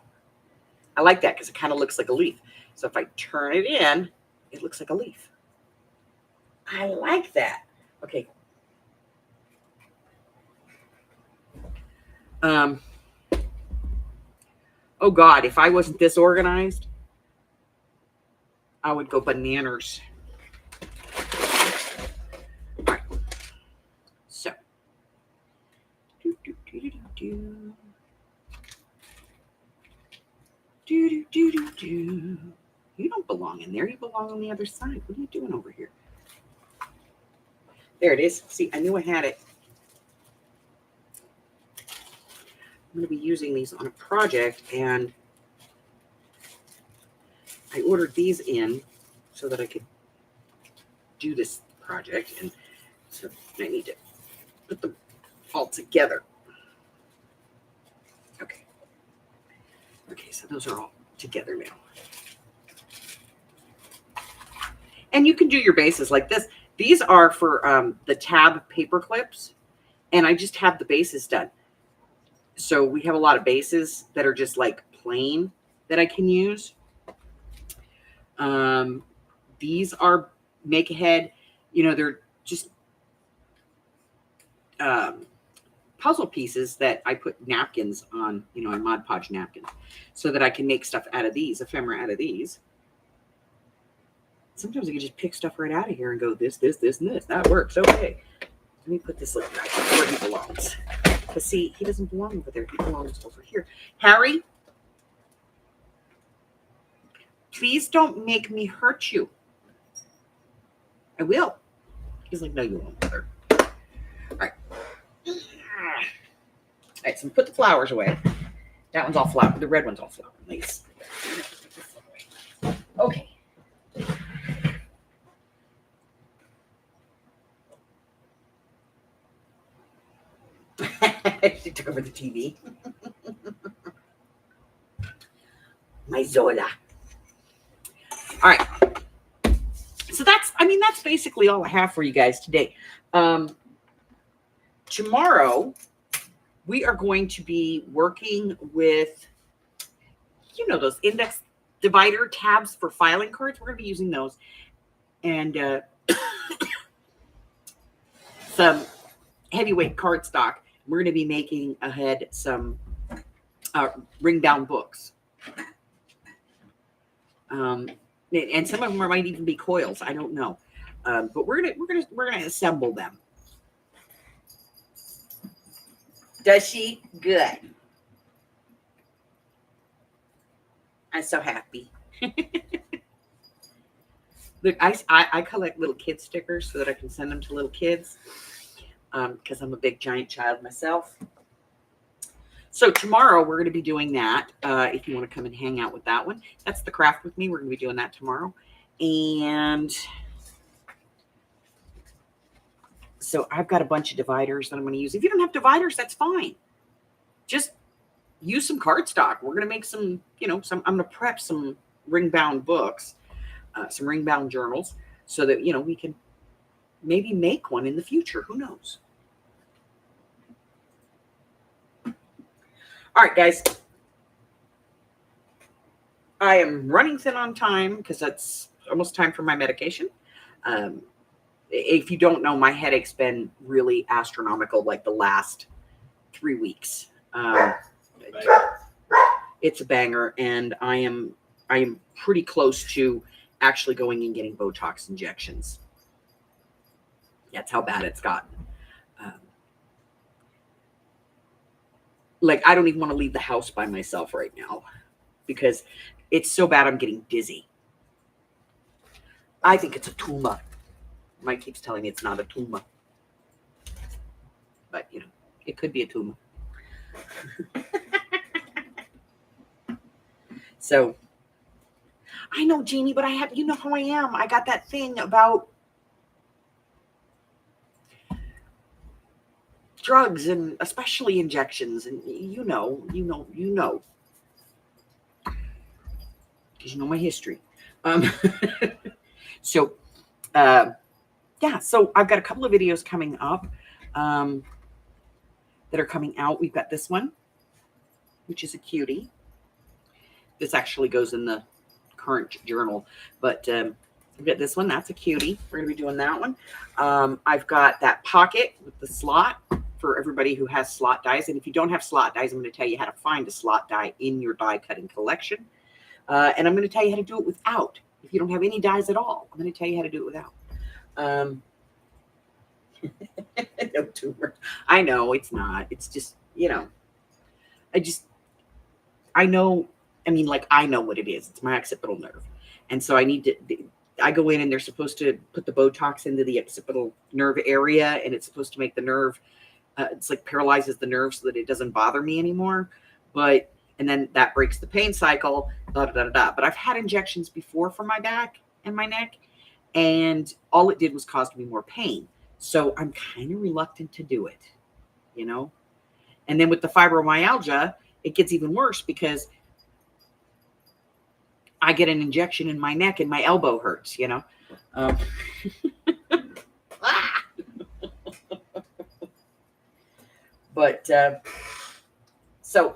I like that because it kind of looks like a leaf. So if I turn it in, it looks like a leaf. I like that. Okay. Oh God, if I wasn't this organized, I would go bananas. All right. So. You don't belong in there. You belong on the other side. What are you doing over here? There it is. See, I knew I had it. I'm going to be using these on a project, and I ordered these in so that I could do this project, and so I need to put them all together. Okay. Okay, so those are all together now. And you can do your bases like this. These are for the tab paper clips, And I just have the bases done. So we have a lot of bases that are just like plain that I can use. These are make ahead, they're just puzzle pieces that I put napkins on, on Mod Podge napkins, so that I can make stuff out of these, ephemera out of these. Sometimes I can just pick stuff right out of here and go this, and this. That works. Okay. Let me put this little guy where he belongs. Because see, he doesn't belong over there. He belongs over here. Harry, please don't make me hurt you. I will. He's like, no, you won't, mother. All right. All right, so put the flowers away. That one's all flower. The red one's all flower. Nice. Okay. She took over the TV. My Zola. All right. So that's basically all I have for you guys today. Tomorrow, we are going to be working with, those index divider tabs for filing cards. We're going to be using those. And some heavyweight cardstock. We're going to be making ahead some ring-bound books. And some of them might even be coils. I don't know. But we're gonna assemble them. Does she? Good. I'm so happy. Look, I collect little kid stickers so that I can send them to little kids. Because I'm a big giant child myself. So tomorrow we're going to be doing that. If you want to come and hang out with that one, that's the craft with me. We're going to be doing that tomorrow. And so I've got a bunch of dividers that I'm going to use. If you don't have dividers, that's fine. Just use some cardstock. We're going to make some, I'm going to prep some ring-bound books, some ring-bound journals, so that, we can maybe make one in the future. Who knows? All right, guys. I am running thin on time because it's almost time for my medication. If you don't know, my headache's been really astronomical like the last 3 weeks. It's a banger, and I am pretty close to actually going and getting Botox injections. That's how bad it's gotten. I don't even want to leave the house by myself right now because it's so bad I'm getting dizzy. I think it's a tumor. Mike keeps telling me it's not a tumor. But, it could be a tumor. So, I know, Jeannie, but I have, you know how I am. I got that thing about drugs and especially injections, and you know because you know my history. So I've got a couple of videos coming up that are coming out. We've got this one, which is a cutie. This actually goes in the current journal, but we've got this one. That's a cutie. We're going to be doing that one. I've got that pocket with the slot for everybody who has slot dies. And if you don't have slot dies, I'm going to tell you how to find a slot die in your die cutting collection. And I'm going to tell you how to do it without. If you don't have any dies at all, I'm going to tell you how to do it without. No tumor. I know it's not. It's just, I know what it is. It's my occipital nerve. And so I go in and they're supposed to put the Botox into the occipital nerve area, and it's supposed to make the nerve, it's like paralyzes the nerve so that it doesn't bother me anymore. And then that breaks the pain cycle, But I've had injections before for my back and my neck, and all it did was cause me more pain. So I'm kind of reluctant to do it, And then with the fibromyalgia, it gets even worse because I get an injection in my neck and my elbow hurts, But so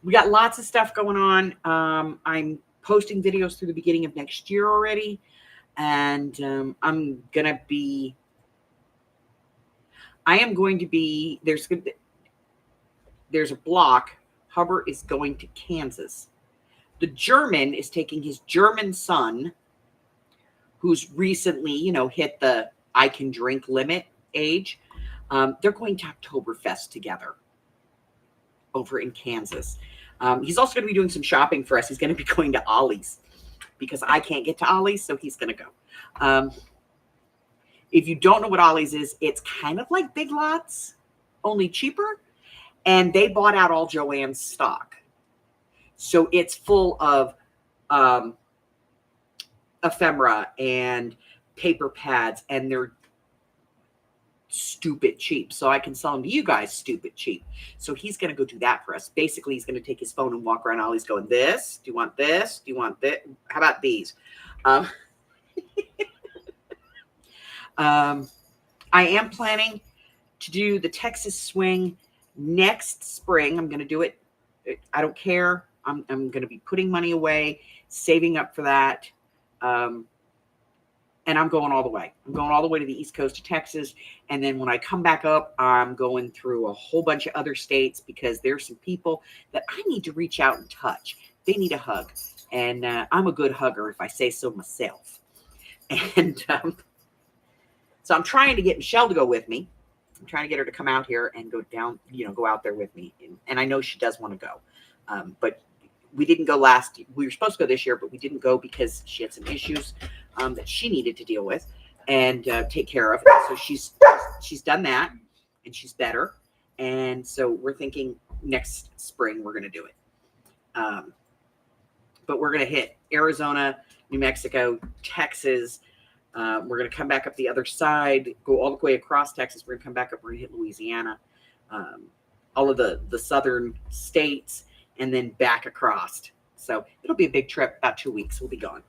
we got lots of stuff going on. I'm posting videos through the beginning of next year already. And I am going to be, there's a block. Hubbard is going to Kansas. The German is taking his German son, who's recently, hit the I can drink limit age. They're going to Oktoberfest together over in Kansas. He's also going to be doing some shopping for us. He's going to be going to Ollie's because I can't get to Ollie's, so he's going to go. If you don't know what Ollie's is, it's kind of like Big Lots, only cheaper. And they bought out all Joann's stock. So it's full of ephemera and paper pads, and they're stupid cheap. So I can sell them to you guys stupid cheap. So he's going to go do that for us. Basically, he's going to take his phone and walk around Ollie's going, this? Do you want this? Do you want this? How about these? I am planning to do the Texas swing next spring. I'm going to do it. I don't care. I'm going to be putting money away, saving up for that. And I'm going all the way. I'm going all the way to the East Coast of Texas. And then when I come back up, I'm going through a whole bunch of other states because there's some people that I need to reach out and touch. They need a hug. And I'm a good hugger if I say so myself. And so I'm trying to get Michelle to go with me. I'm trying to get her to come out here and go down, go out there with me. And I know she does want to go. But we didn't go last. We were supposed to go this year, but we didn't go because she had some issues that she needed to deal with and take care of. So she's done that, and she's better. And so we're thinking next spring we're going to do it. But we're going to hit Arizona, New Mexico, Texas. We're going to come back up the other side, go all the way across Texas. We're going to come back up. We're going to hit Louisiana, all of the southern states, and then back across. So it'll be a big trip. About 2 weeks, we'll be gone.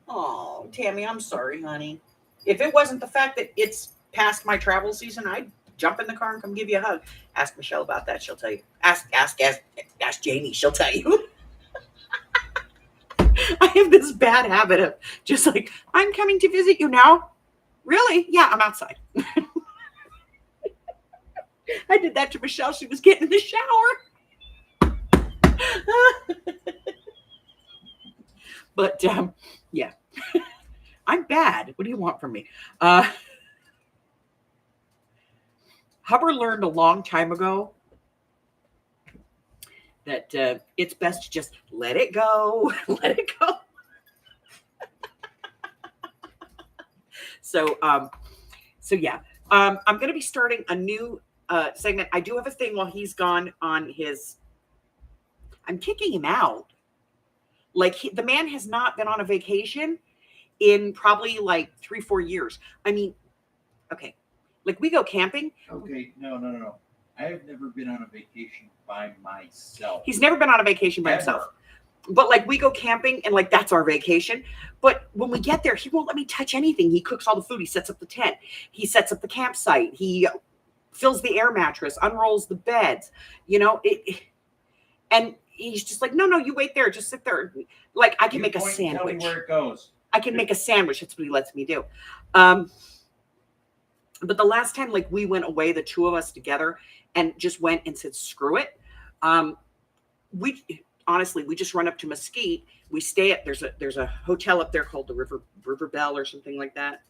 Oh, Tammy, I'm sorry, honey. If it wasn't the fact that it's past my travel season, I'd jump in the car and come give you a hug. Ask Michelle about that. She'll tell you. Ask Jamie. She'll tell you. I have this bad habit of just like, I'm coming to visit you now. Really? Yeah, I'm outside. I did that to Michelle. She was getting in the shower. But yeah, I'm bad. What do you want from me? Hubbard learned a long time ago that it's best to just let it go. Let it go. So yeah, I'm going to be starting a new segment. I do have a thing while he's gone on his. I'm kicking him out. Like the man has not been on a vacation in probably like 3-4 years. I mean, okay, like we go camping. Okay, no. I have never been on a vacation by myself. He's never been on a vacation by himself. But like we go camping and like that's our vacation. But when we get there, he won't let me touch anything. He cooks all the food. He sets up the tent. He sets up the campsite. He fills the air mattress, unrolls the beds, and he's just like, no, you wait there. Just sit there. Like I can make a sandwich. Tell me where it goes. I can make a sandwich. That's what he lets me do. But the last time, like we went away, the two of us together and just went and said, screw it. We just run up to Mesquite. We stay at, there's a hotel up there called the River Bell or something like that.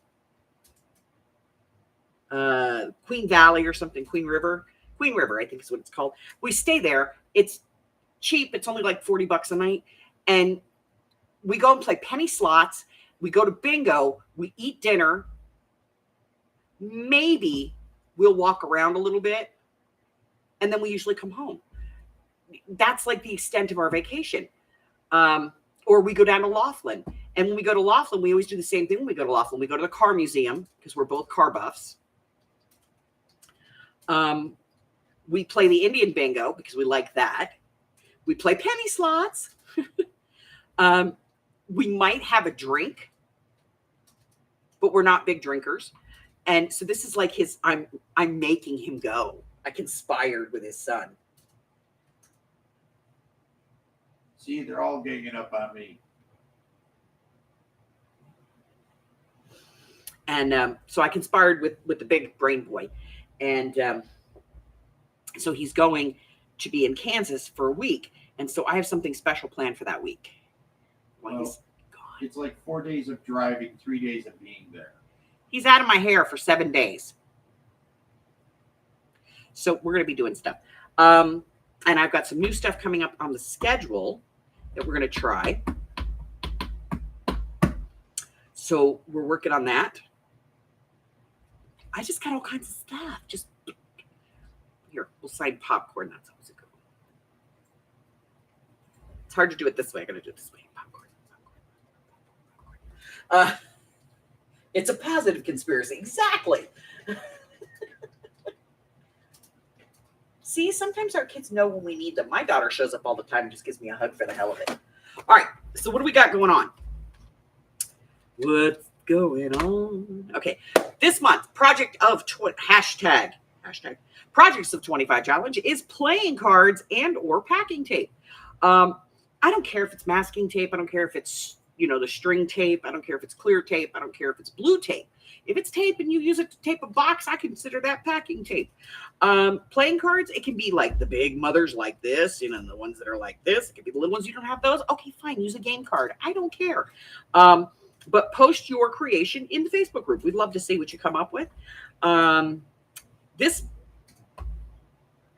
Queen Valley or something, Queen River, I think is what it's called. We stay there. It's cheap. It's only like $40 a night. And we go and play penny slots. We go to bingo. We eat dinner. Maybe we'll walk around a little bit. And then we usually come home. That's like the extent of our vacation. Or we go down to Laughlin. And when we go to Laughlin, we always do the same thing when we go to Laughlin. We go to the car museum because we're both car buffs. We play the Indian bingo because we like that. We play penny slots. we might have a drink, but we're not big drinkers. And so this is like I'm making him go. I conspired with his son. See, they're all ganging up on me. And so I conspired with the big brain boy. And so he's going to be in Kansas for a week. And so I have something special planned for that week. Well, it's like 4 days of driving, 3 days of being there. He's out of my hair for 7 days. So we're going to be doing stuff. And I've got some new stuff coming up on the schedule that we're going to try. So we're working on that. I just got all kinds of stuff. Just here, we'll sign popcorn. That's always a good one. It's hard to do it this way. I got to do it this way. Popcorn. It's a positive conspiracy. Exactly. See, sometimes our kids know when we need them. My daughter shows up all the time and just gives me a hug for the hell of it. All right. So what do we got going on? What's going on? Okay. This month, Projects of 25 challenge is playing cards and or packing tape. I don't care if it's masking tape. I don't care if it's, the string tape. I don't care if it's clear tape. I don't care if it's blue tape. If it's tape and you use it to tape a box, I consider that packing tape. Playing cards, it can be like the big mothers like this, the ones that are like this. It could be the little ones. You don't have those. Okay, fine. Use a game card. I don't care. But post your creation in the Facebook group. We'd love to see what you come up with. This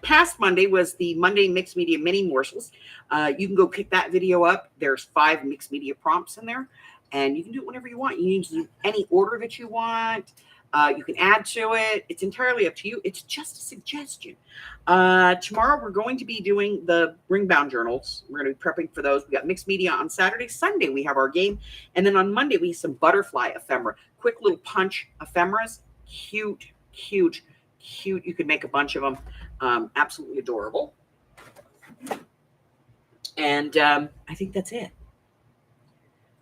past Monday was the Monday Mixed Media Mini Morsels. You can go pick that video up. There's 5 mixed media prompts in there, and you can do it whenever you want. You can do any order that you want. You can add to it. It's entirely up to you. It's just a suggestion. Tomorrow, we're going to be doing the ring-bound journals. We're going to be prepping for those. We got mixed media on Saturday. Sunday, we have our game. And then on Monday, we have some butterfly ephemera. Quick little punch ephemeras. Cute, cute, cute. You can make a bunch of them. Absolutely adorable. And I think that's it.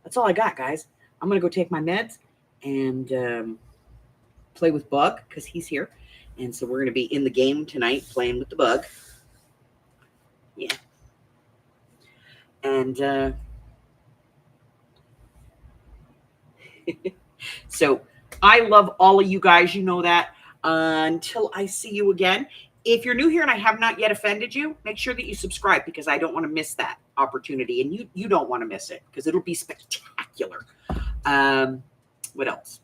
That's all I got, guys. I'm going to go take my meds and play with Bug because he's here. And so we're going to be in the game tonight playing with the Bug. Yeah. And so I love all of you guys. You know that. Until I see you again. If you're new here and I have not yet offended you, make sure that you subscribe because I don't want to miss that opportunity. And you don't want to miss it because it'll be spectacular. What else?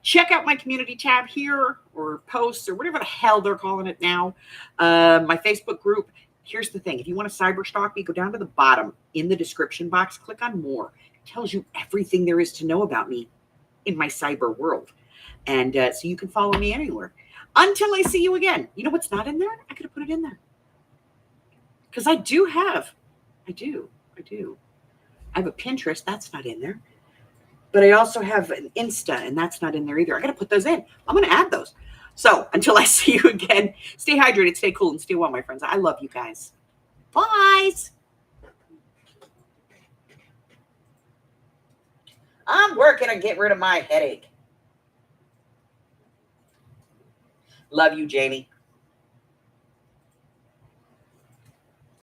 Check out my community tab here or posts or whatever the hell they're calling it now. My Facebook group. Here's the thing. If you want to cyber stalk me, go down to the bottom in the description box. Click on more. It tells you everything there is to know about me in my cyber world. And so you can follow me anywhere. Until I see you again. You know what's not in there? I could have put it in there. Because I do. I have a Pinterest. That's not in there. But I also have an Insta, and that's not in there either. I got to put those in. I'm going to add those. So until I see you again, stay hydrated, stay cool, and stay well, my friends. I love you guys. Bye. I'm working on getting rid of my headache. Love you, Jamie.